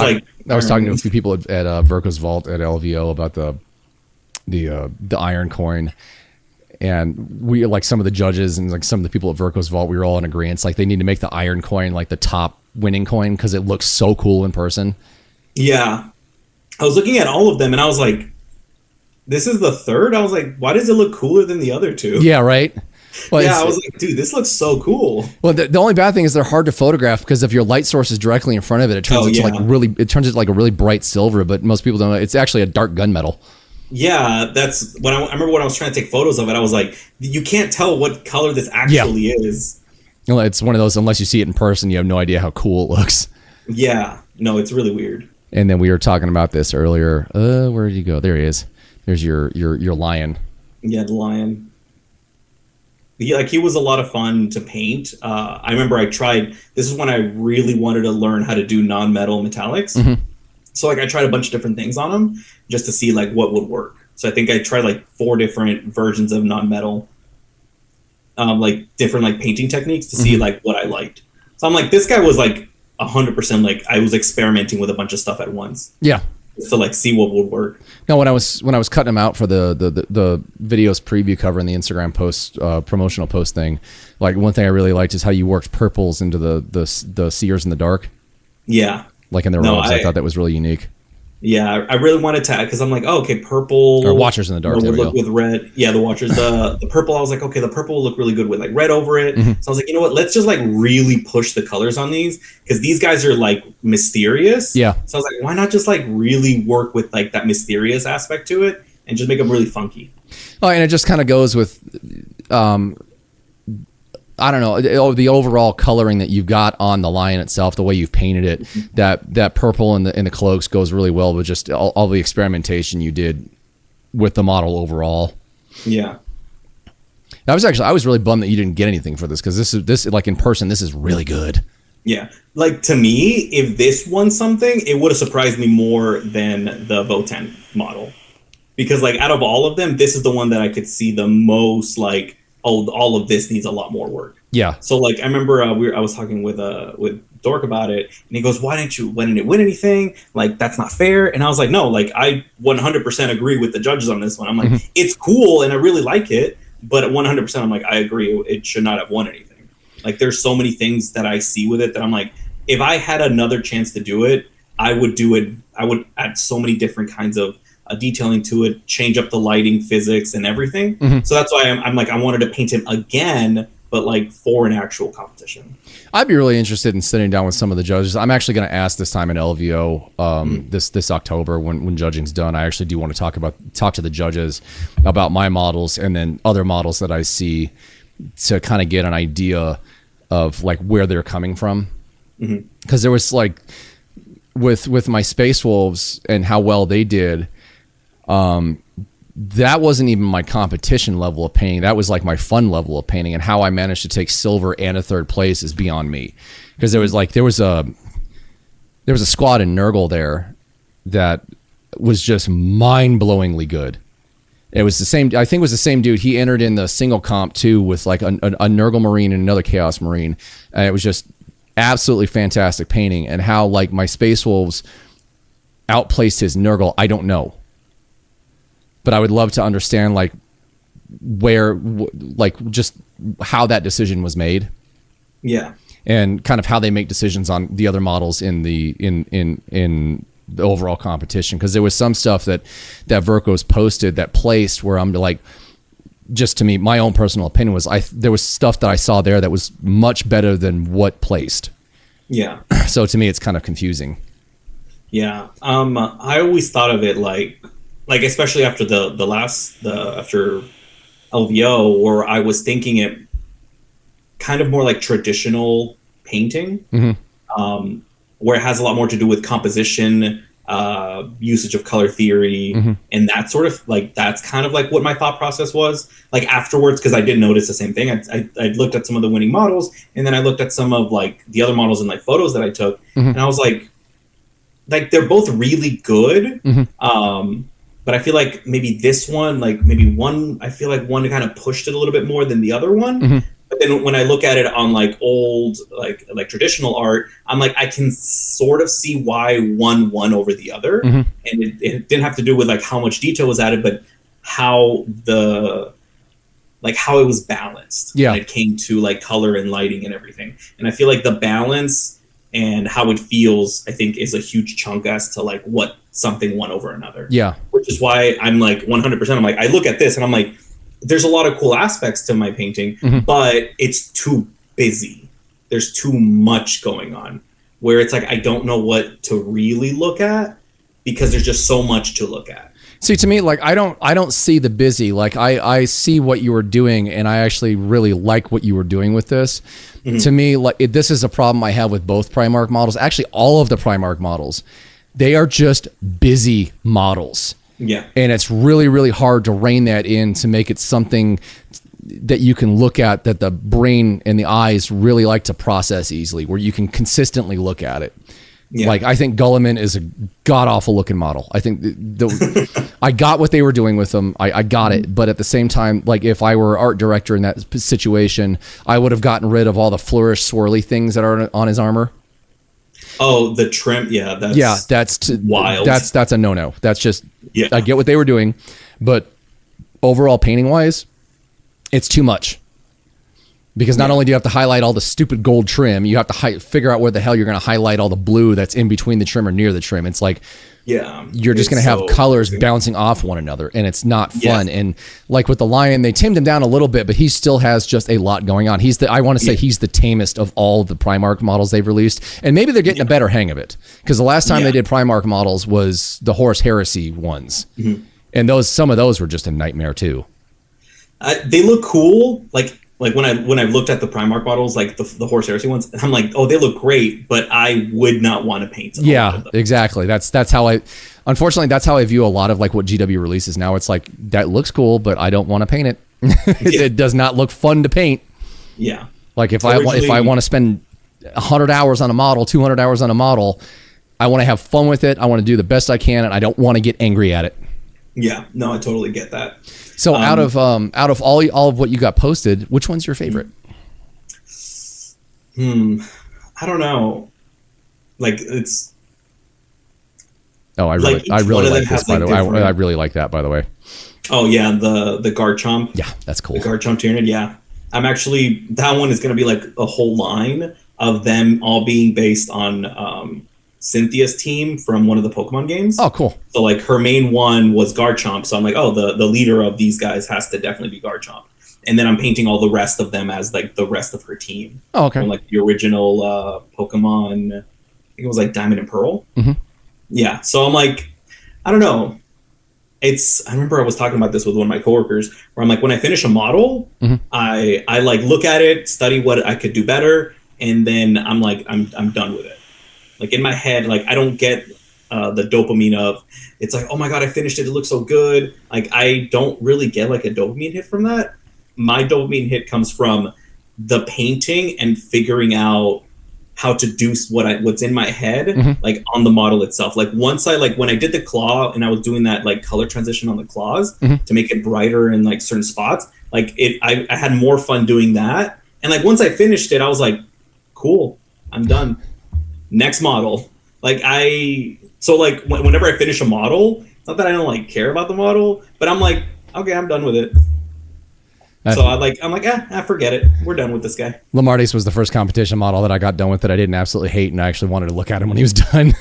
talking to a few people at Verko's Vault at LVO about the iron coin, and we like some of the judges and like some of the people at Verko's Vault, we were all in agreement. It's like they need to make the iron coin like the top winning coin because it looks so cool in person. Yeah. I was looking at all of them and I was like, this is the third. I was like, why does it look cooler than the other two? Yeah. Right. Well, yeah, I was like, dude, this looks so cool. Well, the only bad thing is they're hard to photograph because if your light source is directly in front of it, it turns into like a really bright silver. But most people don't know it's actually a dark gunmetal. Yeah, that's when I remember when I was trying to take photos of it. I was like, you can't tell what color this actually is. You know, it's one of those, unless you see it in person, you have no idea how cool it looks. Yeah, no, it's really weird. And then we were talking about this earlier. Where did you go? There he is. There's your lion. Yeah, the lion. He was a lot of fun to paint. I remember this is when I really wanted to learn how to do non-metal metallics. Mm-hmm. So like I tried a bunch of different things on him just to see like what would work. So I think I tried like 4 different versions of non-metal, like different like painting techniques to see like what I liked. So I'm like, this guy was like 100% like I was experimenting with a bunch of stuff at once. Yeah. To like see what would work. Now, when I was cutting him out for the video's preview cover and the Instagram post promotional post thing, like one thing I really liked is how you worked purples into the seers in the dark. Yeah. Like in their robes. I thought that was really unique. Yeah, I really wanted to, because I'm like, oh, okay, purple. Or Watchers in the Dark. Would look with red. Yeah, the Watchers. The purple, I was like, okay, the purple will look really good with like red over it. Mm-hmm. So I was like, you know what? Let's just like really push the colors on these, because these guys are like mysterious. Yeah. So I was like, why not just like really work with like that mysterious aspect to it and just make them really funky? Oh, and it just kind of goes with, I don't know, the overall coloring that you've got on the lion itself, the way you've painted it, that purple in the cloaks goes really well with just all the experimentation you did with the model overall. Yeah. I was really bummed that you didn't get anything for this, because this like in person, this is really good. Yeah. Like to me, if this won something, it would have surprised me more than the Voten model, because like out of all of them, this is the one that I could see the most like, oh, all of this needs a lot more work. Yeah. So like I remember I was talking with Dork about it, and he goes, why didn't it win anything? Like that's not fair. And I was like, no, like I 100% agree with the judges on this one. I'm like, it's cool and I really like it, but at 100% I'm like, I agree, it should not have won anything. Like there's so many things that I see with it that I'm like, if I had another chance to do it, I would do it. I would add so many different kinds of detailing to it, change up the lighting, physics, and everything. So that's why I'm like, I wanted to paint him again, but like for an actual competition. I'd be really interested in sitting down with some of the judges. I'm actually going to ask this time in LVO this October when judging's done. I actually do want to talk to the judges about my models and then other models that I see, to kind of get an idea of like where they're coming from. Because there was like with my Space Wolves and how well they did, that wasn't even my competition level of painting. That was like my fun level of painting, and how I managed to take silver and a third place is beyond me. Because there was a squad in Nurgle there that was just mind-blowingly good. It was the same. I think it was the same dude. He entered in the single comp too with like a Nurgle Marine and another Chaos Marine, and it was just absolutely fantastic painting. And how like my Space Wolves outplaced his Nurgle, I don't know. But I would love to understand like just how that decision was made. Yeah. And kind of how they make decisions on the other models in the overall competition. Because there was some stuff that Verko's posted that placed where I'm like, just to me, my own personal opinion was there was stuff that I saw there that was much better than what placed. Yeah. So to me, it's kind of confusing. Yeah. I always thought of it like especially after after LVO, where I was thinking it kind of more like traditional painting, where it has a lot more to do with composition, usage of color theory, and that sort of like, that's kind of like what my thought process was like afterwards. Because I did notice the same thing. I looked at some of the winning models, and then I looked at some of like the other models in like photos that I took, and I was like they're both really good. But I feel like maybe this one, I feel like one kind of pushed it a little bit more than the other one. But then when I look at it on like old, like traditional art, I'm like, I can sort of see why one won over the other. And it didn't have to do with like how much detail was added, but how it was balanced when it came to like color and lighting and everything. And I feel like the balance and how it feels, I think, is a huge chunk as to like what something won over another. Yeah. Which is why I'm like 100%. I'm like, I look at this and I'm like, there's a lot of cool aspects to my painting, but it's too busy. There's too much going on, where it's like, I don't know what to really look at, because there's just so much to look at. See, to me, like I don't see the busy. Like I see what you were doing, and I actually really like what you were doing with this. Mm-hmm. To me, like this is a problem I have with both Primark models. Actually, all of the Primark models, they are just busy models. Yeah, and it's really, really hard to rein that in to make it something that you can look at, that the brain and the eyes really like to process easily, where you can consistently look at it. Yeah. Like I think Gulliman is a god awful looking model. I think I got what they were doing with them. I got it, but at the same time, like if I were art director in that situation, I would have gotten rid of all the flourish swirly things that are on his armor. Oh, the trim, that's wild. That's a no. That's just I get what they were doing, but overall painting wise, it's too much. Because not only do you have to highlight all the stupid gold trim, you have to figure out where the hell you're going to highlight all the blue that's in between the trim or near the trim. It's like, you're just going to have colors bouncing off one another, and it's not fun. And like with the Lion, they tamed him down a little bit, but he still has just a lot going on. I want to say he's the tamest of all the Primark models they've released, and maybe they're getting a better hang of it. Because the last time they did Primark models was the Horus Heresy ones, and some of those were just a nightmare too. They look cool, like when I looked at the Primark models, like the Horus Heresy ones, I'm like, oh, they look great, but I would not want to paint them. Yeah, exactly. That's how unfortunately, that's how I view a lot of like what GW releases now. It's like, that looks cool, but I don't want to paint it. It does not look fun to paint. Yeah. Like if I want to spend 100 hours on a model, 200 hours on a model, I want to have fun with it. I want to do the best I can, and I don't want to get angry at it. Yeah, no, I totally get that. So out of all of what you got posted, which one's your favorite? I don't know. Like it's. Oh, I really like this. By the way, I really like that. By the way. Oh yeah, the Garchomp. Yeah, that's cool. The Garchomp Tyranid. Yeah, I'm actually, that one is going to be like a whole line of them all being based on Cynthia's team from one of the Pokemon games. Oh, cool. So like her main one was Garchomp. So I'm like, oh, the leader of these guys has to definitely be Garchomp. And then I'm painting all the rest of them as like the rest of her team. Oh, okay. From like the original Pokemon, I think it was like Diamond and Pearl. Mm-hmm. Yeah. So I'm like, I don't know. I remember I was talking about this with one of my coworkers where I'm like, when I finish a model, I like look at it, study what I could do better. And then I'm like, I'm done with it. Like in my head, like I don't get the dopamine of, it's like, oh my God, I finished it. It looks so good. Like I don't really get like a dopamine hit from that. My dopamine hit comes from the painting and figuring out how to do what's in my head, like on the model itself. Like once when I did the claw and I was doing that like color transition on the claws to make it brighter in like certain spots, like I had more fun doing that. And like once I finished it, I was like, cool, I'm done. Next model. Like whenever I finish a model, not that I don't like care about the model, but I'm like, okay, I'm done with it. So I'm like, forget it. We're done with this guy. Lamartis was the first competition model that I got done with that I didn't absolutely hate, and I actually wanted to look at him when he was done.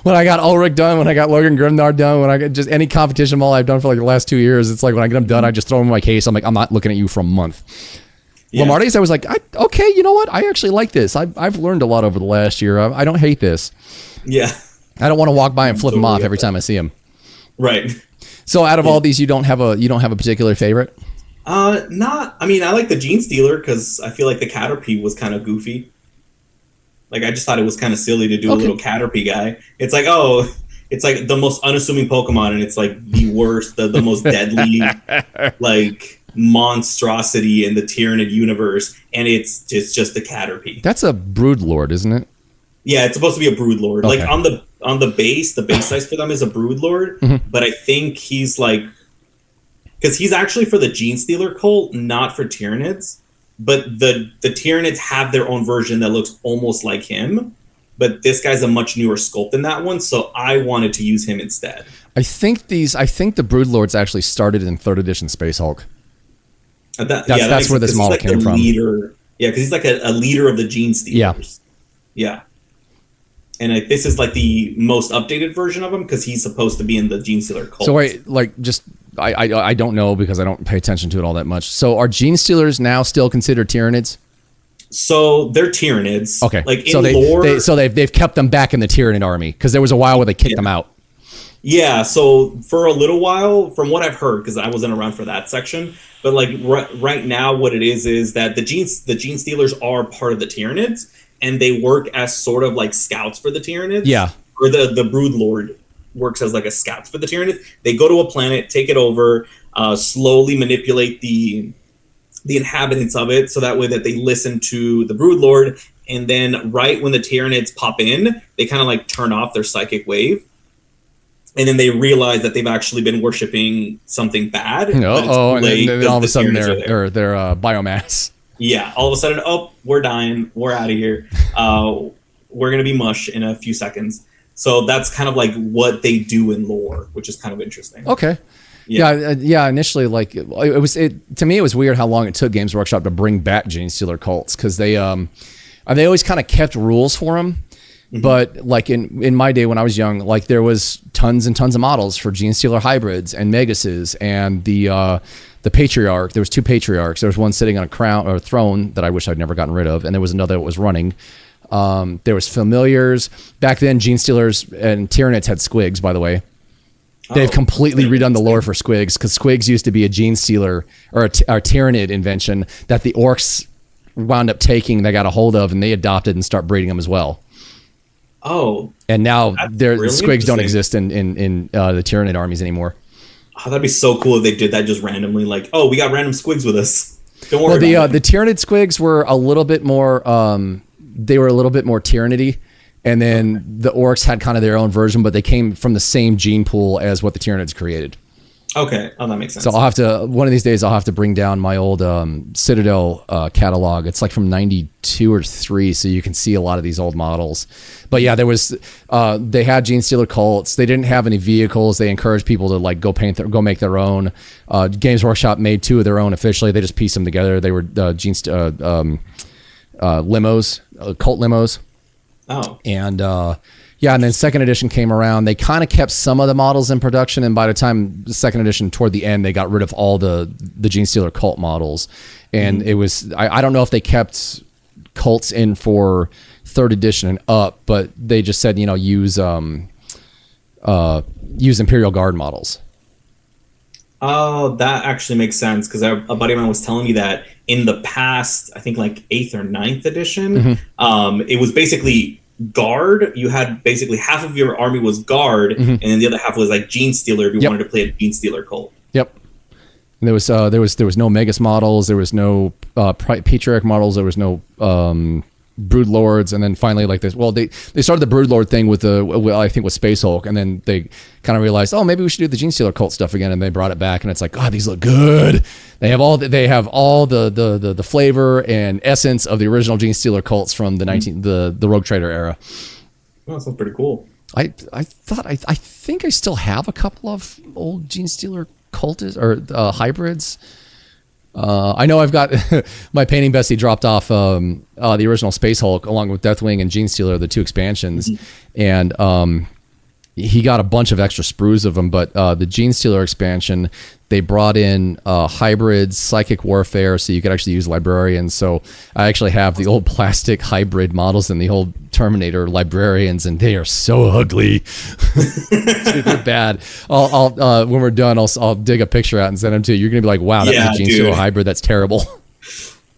When I got Ulrich done, when I got Logan Grimnar done, when I got just any competition model I've done for like the last 2 years, it's like when I get them done, I just throw them in my case. I'm like, I'm not looking at you for a month. Yeah. Lamartis, I was like, okay, you know what? I actually like this. I've learned a lot over the last year. I don't hate this. Yeah. I don't want to walk by and flip him off every time I see him. Right. So out of all these, you don't have a particular favorite? I like the Gene Stealer because I feel like the Caterpie was kind of goofy. Like I just thought it was kind of silly to do a little Caterpie guy. It's like, oh, it's like the most unassuming Pokemon, and it's like the worst, the most deadly, like monstrosity in the Tyranid universe, and it's just the Caterpie. That's a Broodlord, isn't it? Yeah, it's supposed to be a Broodlord. Okay. Like on the base size for them is a Broodlord, but I think he's like, because he's actually for the Gene Stealer cult, not for Tyranids. But the Tyranids have their own version that looks almost like him, but this guy's a much newer sculpt than that one, so I wanted to use him instead. I think the Broodlords actually started in 3rd edition Space Hulk. That's where this model came from. Leader, yeah, because he's like a leader of the Gene Stealers. Yeah. And this is like the most updated version of him because he's supposed to be in the Gene Stealer cult. So wait, like just I don't know because I don't pay attention to it all that much. So are Gene Stealers now still considered Tyranids? So they're Tyranids. Okay. Like in lore, they've kept them back in the Tyranid army because there was a while where they kicked them out. Yeah, so for a little while, from what I've heard, because I wasn't around for that section, but like right now, what it is that the gene stealers are part of the Tyranids, and they work as sort of like scouts for the Tyranids. Yeah. Or the Brood Lord works as like a scouts for the Tyranids. They go to a planet, take it over, slowly manipulate the inhabitants of it, so that way that they listen to the Brood Lord, and then right when the Tyranids pop in, they kind of like turn off their psychic wave. And then they realize that they've actually been worshiping something bad. And then all of a sudden they're biomass. Yeah, all of a sudden, we're dying. We're out of here. We're going to be mush in a few seconds. So that's kind of like what they do in lore, which is kind of interesting. Okay. Yeah. Initially, like to me, it was weird how long it took Games Workshop to bring back Gene Stealer cults, because they always kind of kept rules for them. But like in my day when I was young, like there was tons and tons of models for Gene Stealer hybrids and Megases, and the Patriarch. There was two Patriarchs. There was one sitting on a crown or a throne that I wish I'd never gotten rid of, and there was another that was running. There was Familiars. Back then, Gene Stealers and Tyranids had Squigs, by the way. They've completely redone the lore for Squigs, because Squigs used to be a Gene Stealer or a Tyranid invention that the Orcs wound up taking, they got a hold of, and they adopted and start breeding them as well. Oh, and now really Squigs don't exist in the Tyranid armies anymore. Oh, that'd be so cool if they did that just randomly. Like, we got random Squigs with us. Don't worry. Well, the Tyranid Squigs were a little bit more. They were a little bit more Tyranidy, and then the Orcs had kind of their own version, but they came from the same gene pool as what the Tyranids created. Okay, that makes sense. So I'll have to, one of these days, I'll have to bring down my old Citadel catalog. It's like from 92 or 3, so you can see a lot of these old models. But yeah, there was, they had Gene Stealer cults. They didn't have any vehicles. They encouraged people to like go make their own. Games Workshop made 2 of their own officially. They just pieced them together. They were limos, cult limos. Oh. And yeah, and then second edition came around. They kind of kept some of the models in production, and by the time the second edition, toward the end, they got rid of all the Gene Stealer cult models. And it was, I don't know if they kept cults in for third edition and up, but they just said, use Imperial Guard models. Oh, that actually makes sense, because a buddy of mine was telling me that in the past, I think like 8th or 9th edition, it was basically Guard. You had basically half of your army was Guard, and then the other half was like Gene Stealer if you wanted to play a Gene Stealer cult. Yep. And there was no Megas models, there was no Patriarch models, there was no Brood Lords, and then finally like this. Well, they started the Brood Lord thing with I think with Space Hulk, and then they kind of realized, maybe we should do the Gene Stealer cult stuff again, and they brought it back, and it's like, God, these look good. They have all the flavor and essence of the original Gene Stealer cults from the Rogue Trader era. Oh, that sounds pretty cool. I think I still have a couple of old Gene Stealer cultists or hybrids. I know I've got my painting bestie dropped off the original Space Hulk along with Deathwing and Gene Stealer, the 2 expansions, and he got a bunch of extra sprues of them. But the Gene Stealer expansion, they brought in hybrids, psychic warfare, so you could actually use librarians. So I actually have the old plastic hybrid models and the old Terminator librarians, and they are so ugly. Super bad. I'll when we're done, I'll dig a picture out and send them to you. You're gonna be like, wow, that's a Gene Stealer hybrid. That's terrible.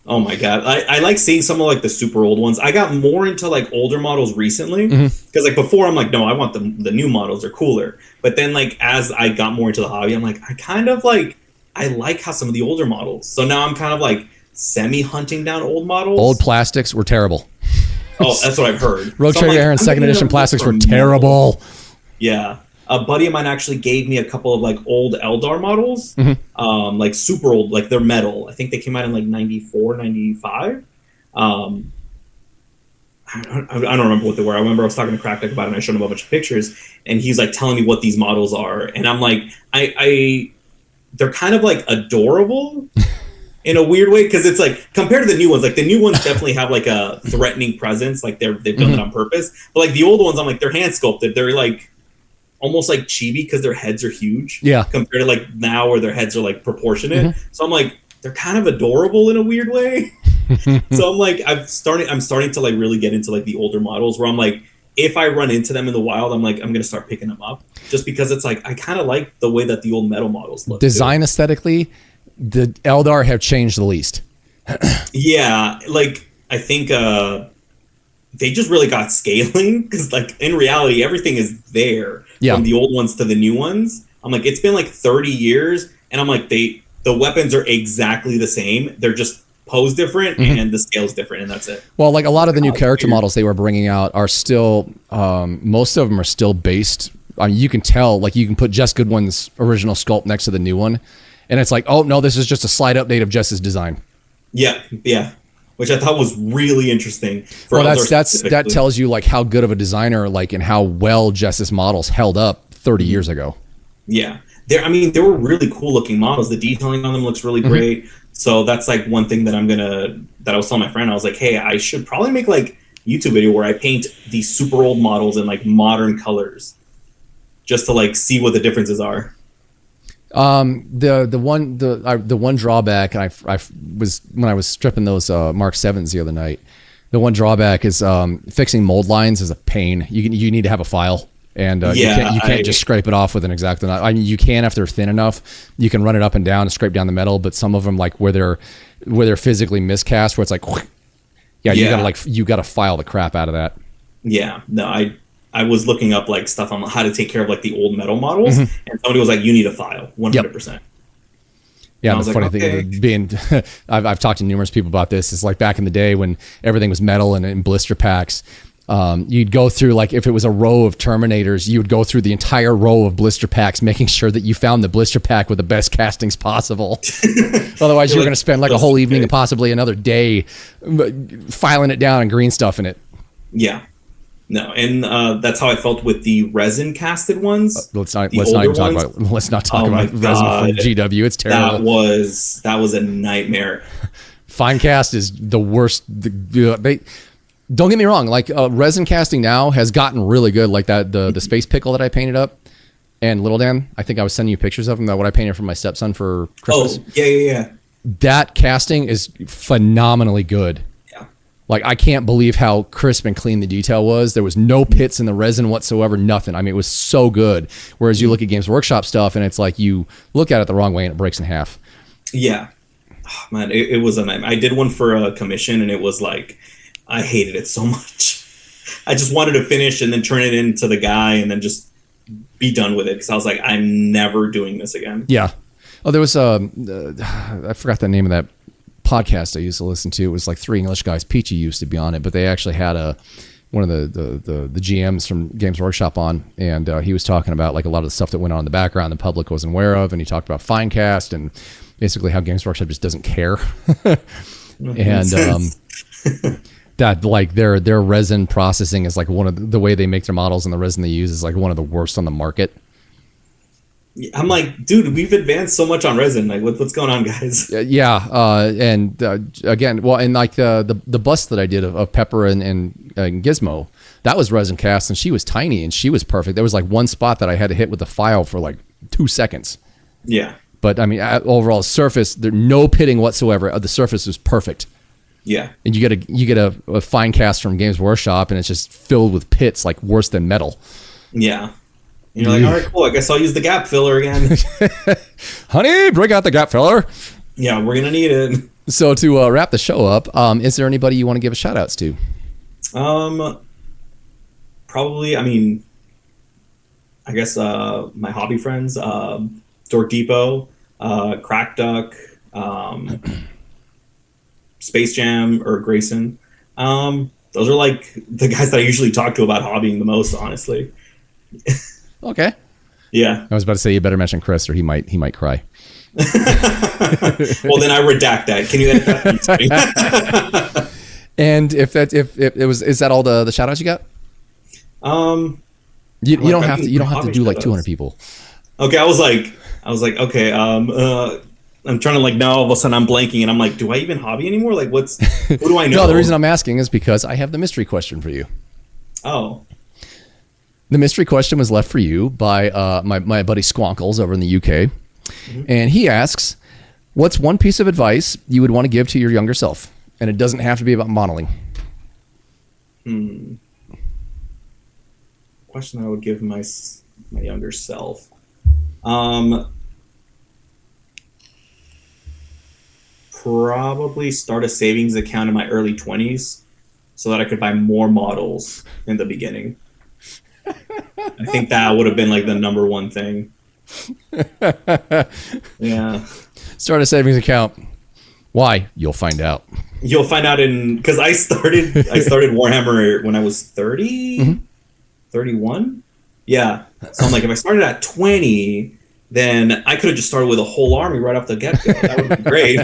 Oh my God. I like seeing some of like the super old ones. I got more into like older models recently, because like before I'm like, no, I want the new models, are cooler. But then like as I got more into the hobby, I'm like, I like how some of the older models. So now I'm kind of like semi hunting down old models. Old plastics were terrible. Oh, that's what I've heard. Rogue Trader era and second edition plastics were terrible. Yeah. A buddy of mine actually gave me a couple of like old Eldar models, like super old, like they're metal. I think they came out in like 94, 95. I don't remember what they were. I remember I was talking to KrakDuk about it, and I showed him a bunch of pictures, and he's like telling me what these models are, and I'm like, they're kind of like adorable in a weird way, because it's like compared to the new ones, like the new ones definitely have like a threatening presence, like they've done it on purpose. But like the old ones, I'm like, they're hand sculpted. They're like almost like chibi, because their heads are huge. Yeah. Compared to like now where their heads are like proportionate. So I'm like, they're kind of adorable in a weird way. So I'm like, I'm starting to like really get into like the older models where I'm like, if I run into them in the wild, I'm like, I'm going to start picking them up just because it's like, I kind of like the way that the old metal models look. Design aesthetically, the Eldar have changed the least. Yeah. Like, I think they just really got scaling because like in reality, everything is there from the old ones to the new ones. I'm like, it's been like 30 years and I'm like, the weapons are exactly the same. They're just pose different and the scale's different, and that's it. Well, like a lot of the new character models they were bringing out are still, most of them are still based. I mean, you can tell, like you can put Jess Goodwin's original sculpt next to the new one, and it's like, oh no, this is just a slight update of Jess's design. Yeah, which I thought was really interesting. Well, that tells you like how good of a designer, like, and how well Jess's models held up 30 years ago. Yeah, they were really cool looking models. The detailing on them looks really great. So that's like one thing that that I was telling my friend. I was like, hey, I should probably make like YouTube video where I paint these super old models in like modern colors, just to like see what the differences are. The one drawback, and I was when I was stripping those Mark 7s the other night. The one drawback is fixing mold lines is a pain. You need to have a file. And you can't just scrape it off with an X-Acto knife. I mean, you can if they're thin enough. You can run it up and down and scrape down the metal. But some of them, like where they're physically miscast, where it's like, you gotta file the crap out of that. Yeah, no, I was looking up like stuff on how to take care of like the old metal models, and somebody was like, you need a file, 100%. Yeah, the funny thing being, I've talked to numerous people about this. It's like back in the day when everything was metal and in blister packs. You'd go through, like if it was a row of Terminators, you would go through the entire row of blister packs, making sure that you found the blister pack with the best castings possible. Otherwise, you're going to spend like a whole evening and possibly another day filing it down and green stuffing it. Yeah. No, and that's how I felt with the resin casted ones. Let's not talk about resin from GW. It's terrible. That was a nightmare. Fine cast is the worst. Don't get me wrong, like resin casting now has gotten really good, like that the space pickle that I painted up, and Little Dan, I think I was sending you pictures of him, that what I painted for my stepson for Christmas. Oh, yeah. That casting is phenomenally good. Yeah. Like I can't believe how crisp and clean the detail was. There was no pits in the resin whatsoever, nothing. I mean, it was so good. Whereas you look at Games Workshop stuff and it's like you look at it the wrong way and it breaks in half. Yeah. Oh, man, it was a nightmare. I did one for a commission and it was like, I hated it so much. I just wanted to finish and then turn it into the guy and then just be done with it because I was like, I'm never doing this again. Yeah. Oh, there was I forgot the name of that podcast I used to listen to. It was like three English guys. Peachy used to be on it, but they actually had one of the GMs from Games Workshop on, and he was talking about like a lot of the stuff that went on in the background the public wasn't aware of, and he talked about Finecast and basically how Games Workshop just doesn't care. And that like their resin processing is like one of the way they make their models and the resin they use is like one of the worst on the market. I'm like, dude, we've advanced so much on resin. Like, what's going on, guys? Yeah, and again, well, and like the bust that I did of Pepper and Gizmo, that was resin cast, and she was tiny and she was perfect. There was like one spot that I had to hit with the file for like 2 seconds. Yeah, but I mean, overall surface, there's no pitting whatsoever. The surface was perfect. Yeah, and you get a fine cast from Games Workshop, and it's just filled with pits, like worse than metal. Yeah, and you're like, all right, cool. I guess I'll use the gap filler again. Honey, break out the gap filler. Yeah, we're gonna need it. So to wrap the show up, is there anybody you want to give a shout outs to? Probably. I mean, I guess my hobby friends, Dork Depot, KrakDuk, Space Jam, or Grayson. Those are like the guys that I usually talk to about hobbying the most, honestly. Okay. Yeah. I was about to say you better mention Chris or he might cry. Well, then I redact that. Can you edit that? And if it was, is that all the shout outs you got? You don't have to do like 200 people. Okay. I was like, okay. I'm trying to like, now all of a sudden I'm blanking and I'm like, do I even hobby anymore? Like who do I know? No, the reason I'm asking is because I have the mystery question for you. Oh. The mystery question was left for you by my buddy Squonkles over in the UK. Mm-hmm. And he asks, what's one piece of advice you would want to give to your younger self? And it doesn't have to be about modeling. question I would give my younger self. Probably start a savings account in my early 20s so that I could buy more models in the beginning. I think that would have been like the number one thing. Yeah. Start a savings account. Why? You'll find out. You'll find out because I started Warhammer when I was 30, 31. Yeah. So I'm like, if I started at 20, then I could have just started with a whole army right off the get-go. That would be great.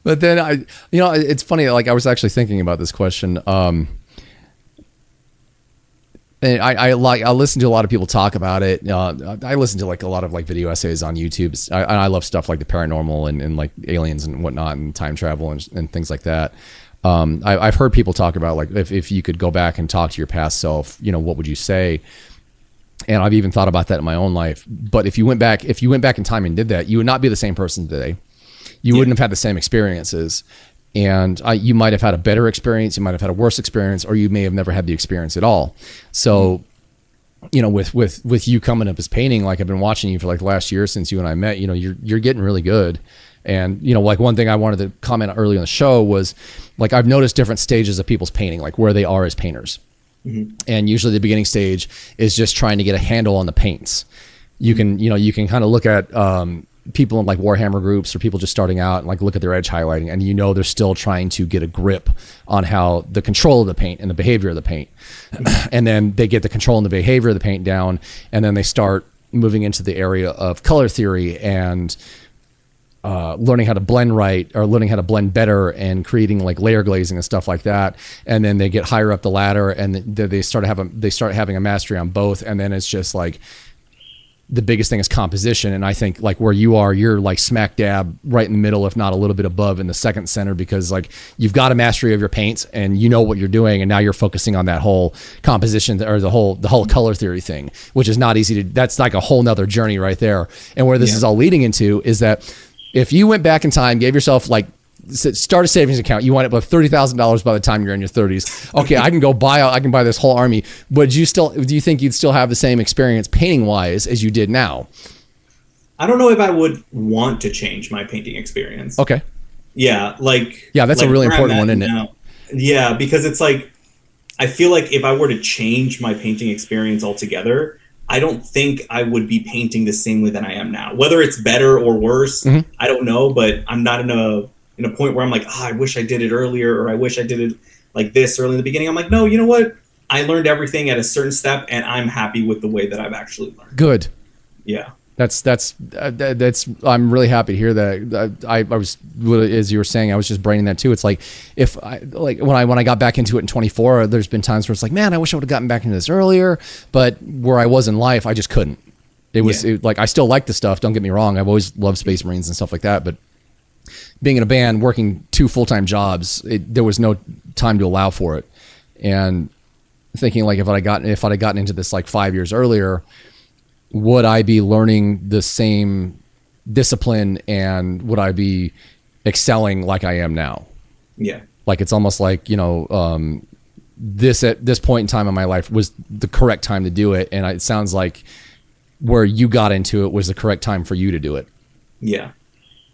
But then it's funny. Like I was actually thinking about this question. And I listen to a lot of people talk about it. I listen to like a lot of like video essays on YouTube. I love stuff like the paranormal and like aliens and whatnot and time travel and things like that. I've heard people talk about like if you could go back and talk to your past self, what would you say? And I've even thought about that in my own life. But if you went back in time and did that, you would not be the same person today. You wouldn't have had the same experiences. And you might have had a better experience, you might have had a worse experience, or you may have never had the experience at all. So, with you coming up as painting, like I've been watching you for like the last year since you and I met, you're getting really good. And, like one thing I wanted to comment earlier in the show was like, I've noticed different stages of people's painting, like where they are as painters. And usually the beginning stage is just trying to get a handle on the paints. You can kind of look at, people in like Warhammer groups or people just starting out and like look at their edge highlighting and they're still trying to get a grip on how the control of the paint and the behavior of the paint. And then they get the control and the behavior of the paint down, and then they start moving into the area of color theory and learning how to blend right, or learning how to blend better, and creating like layer glazing and stuff like that. And then they get higher up the ladder and they start having a mastery on both. And then it's just like, the biggest thing is composition. And I think like where you are, you're like smack dab right in the middle, if not a little bit above in the second center, because like you've got a mastery of your paints and you know what you're doing. And now you're focusing on that whole composition or the whole color theory thing, which is not easy that's like a whole nother journey right there. And where this is all leading into is that if you went back in time, gave yourself like, start a savings account, you wind up with $30,000 by the time you're in your 30s. Okay, I can buy this whole army. But do you think you'd still have the same experience painting wise as you did now? I don't know if I would want to change my painting experience. Okay. Yeah, that's a really important one, isn't it? Yeah, because it's like, I feel like if I were to change my painting experience altogether, I don't think I would be painting the same way that I am now. Whether it's better or worse, I don't know, but I'm not in a point where I'm like, I wish I did it earlier, or I wish I did it like this early in the beginning. I'm like, no, you know what? I learned everything at a certain step, and I'm happy with the way that I've actually learned. Good. Yeah. That's I'm really happy to hear that. I was, as you were saying, I was just braining that too. It's like, when I got back into it in 24, there's been times where it's like, man, I wish I would have gotten back into this earlier, but where I was in life, I just couldn't. I still like the stuff. Don't get me wrong. I've always loved Space Marines and stuff like that, but being in a band, working 2 full-time jobs, there was no time to allow for it. And thinking like, if I'd gotten into this like 5 years earlier, would I be learning the same discipline, and would I be excelling like I am now? Yeah. Like, it's almost like, this at this point in time in my life was the correct time to do it. And it sounds like where you got into it was the correct time for you to do it. Yeah.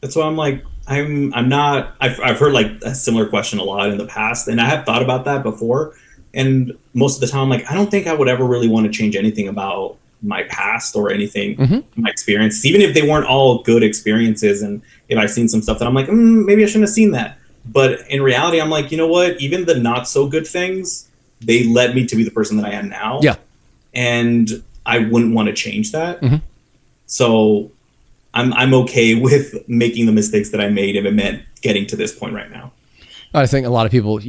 That's why I'm like, I'm not, I've heard like a similar question a lot in the past, and I have thought about that before. And most of the time, I'm like, I don't think I would ever really want to change anything about my past or anything, my experiences, even if they weren't all good experiences. And if I've seen some stuff that I'm like, maybe I shouldn't have seen that. But in reality, I'm like, you know what? Even the not so good things, they led me to be the person that I am now. Yeah. And I wouldn't want to change that. So I'm okay with making the mistakes that I made if it meant getting to this point right now. I think a lot of people,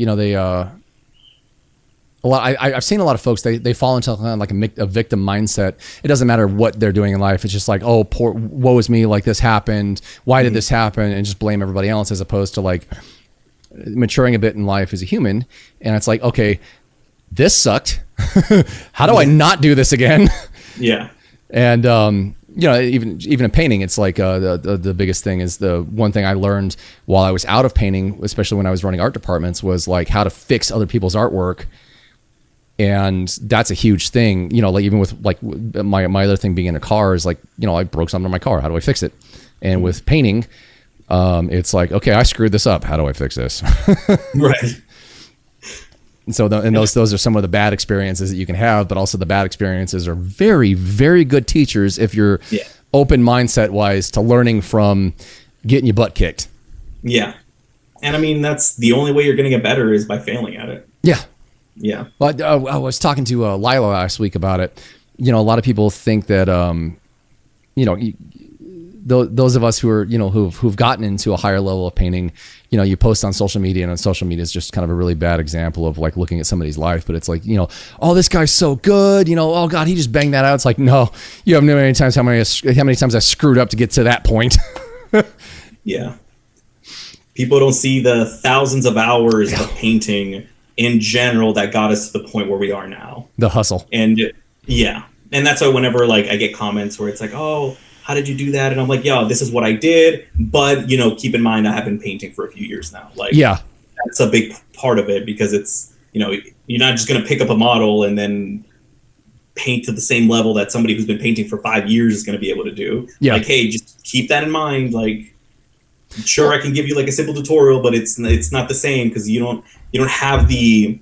I've seen a lot of folks, they fall into kind of like a victim mindset. It doesn't matter what they're doing in life. It's just like, oh, woe is me, like this happened. Why did this happen? And just blame everybody else, as opposed to like maturing a bit in life as a human. And it's like, okay, this sucked. How do I not do this again? Yeah. And, even in painting, it's like the biggest thing is the one thing I learned while I was out of painting, especially when I was running art departments, was like how to fix other people's artwork And that's a huge thing, you know, like even with like my other thing being in a car is like, you know, I broke something in my car. How do I fix it? And with painting, it's like, okay, I screwed this up. How do I fix this? Right. And so, those are some of the bad experiences that you can have, but also the bad experiences are very, very good teachers if you're open mindset wise to learning from getting your butt kicked. Yeah. And I mean, that's the only way you're going to get better is by failing at it. Yeah. Yeah. Well, I was talking to Lila last week about it. You know, a lot of people think that, you know, those of us who are, you know, who've gotten into a higher level of painting, you know, you post on social media, and on social media is just kind of a really bad example of like looking at somebody's life. But it's like, you know, oh, this guy's so good, you know, oh God, he just banged that out. It's like, no, you have no many times how many times I screwed up to get to that point. Yeah. People don't see the thousands of hours of painting in general that got us to the point where we are now. The hustle. And yeah. And that's why whenever like I get comments where it's like, oh, how did you do that? And I'm like, yeah, this is what I did. But, you know, keep in mind, I have been painting for a few years now. Like, yeah, that's a big part of it because it's, you know, you're not just going to pick up a model and then paint to the same level that somebody who's been painting for 5 years is going to be able to do. Yeah. Like, hey, just keep that in mind. Like, sure, I can give you like a simple tutorial, but it's not the same because you don't have the,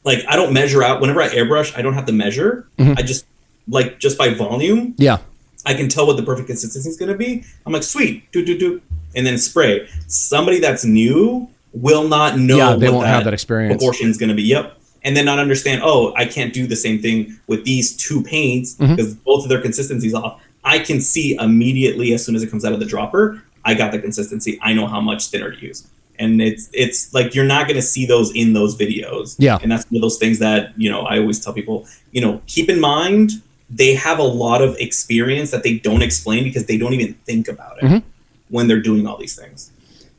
like, I don't measure out whenever I airbrush. I don't have to measure. Mm-hmm. I just like just by volume. Yeah, I can tell what the perfect consistency is going to be. I'm like, sweet, do, and then spray. Somebody that's new will not know. Yeah, they won't have that experience. Proportion is going to be. Yep, and then not understand. Oh, I can't do the same thing with these two paints because both of their consistencies off. I can see immediately as soon as it comes out of the dropper. I got the consistency. I know how much thinner to use. And it's like you're not going to see those in those videos. Yeah. And that's one of those things that, you know, I always tell people, you know, keep in mind they have a lot of experience that they don't explain because they don't even think about it when they're doing all these things.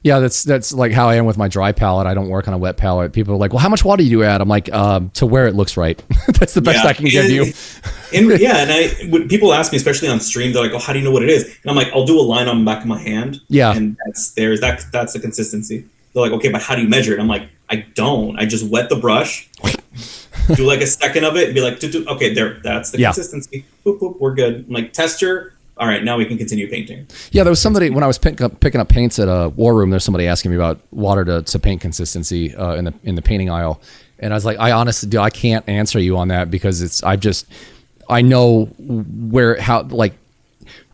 Yeah, that's like how I am with my dry palette. I don't work on a wet palette. People are like, well, how much water do you add? I'm like, to where it looks right. That's the best I can give you. And when people ask me, especially on stream, they're like, oh, how do you know what it is? And I'm like, I'll do a line on the back of my hand. Yeah. And that's the consistency. They're like, okay, but how do you measure it? I'm like, I don't. I just wet the brush, do like a second of it and be like, okay, there, that's the consistency. Boop, boop, we're good. I'm like, texture. All right, now we can continue painting. Yeah, there was somebody, when I was picking up paints at a War Room, there's somebody asking me about water to paint consistency in the painting aisle. And I was like, I honestly I can't answer you on that because I know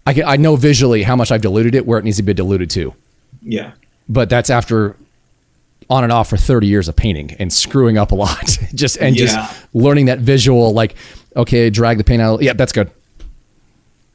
I know visually how much I've diluted it, where it needs to be diluted to. Yeah. But that's after on and off for 30 years of painting and screwing up a lot. just learning that visual, like, okay, drag the paint out. Yeah, that's good.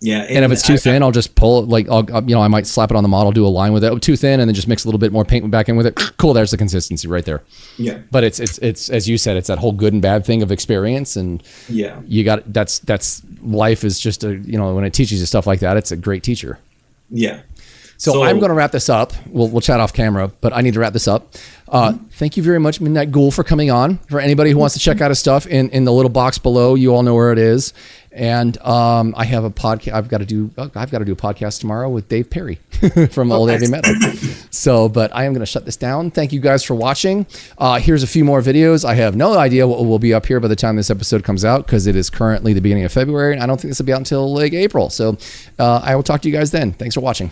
Yeah, and if it's too thin, I'll just pull it. Like, I might slap it on the model, do a line with it. Oh, too thin, and then just mix a little bit more paint back in with it. Cool, there's the consistency right there. Yeah, but it's as you said, it's that whole good and bad thing of experience, and you got that's life is just when it teaches you stuff like that, it's a great teacher. Yeah. So I'm going to wrap this up. We'll chat off camera, but I need to wrap this up. Thank you very much, Midnight.Gh0ul, for coming on. For anybody who wants to check out his stuff, in the little box below, you all know where it is. And I have a podcast. I've got to do a podcast tomorrow with Dave Perry from Old Heavy Metal. So, but I am going to shut this down. Thank you guys for watching. Here's a few more videos. I have no idea what will be up here by the time this episode comes out because it is currently the beginning of February, and I don't think this will be out until like April. So I will talk to you guys then. Thanks for watching.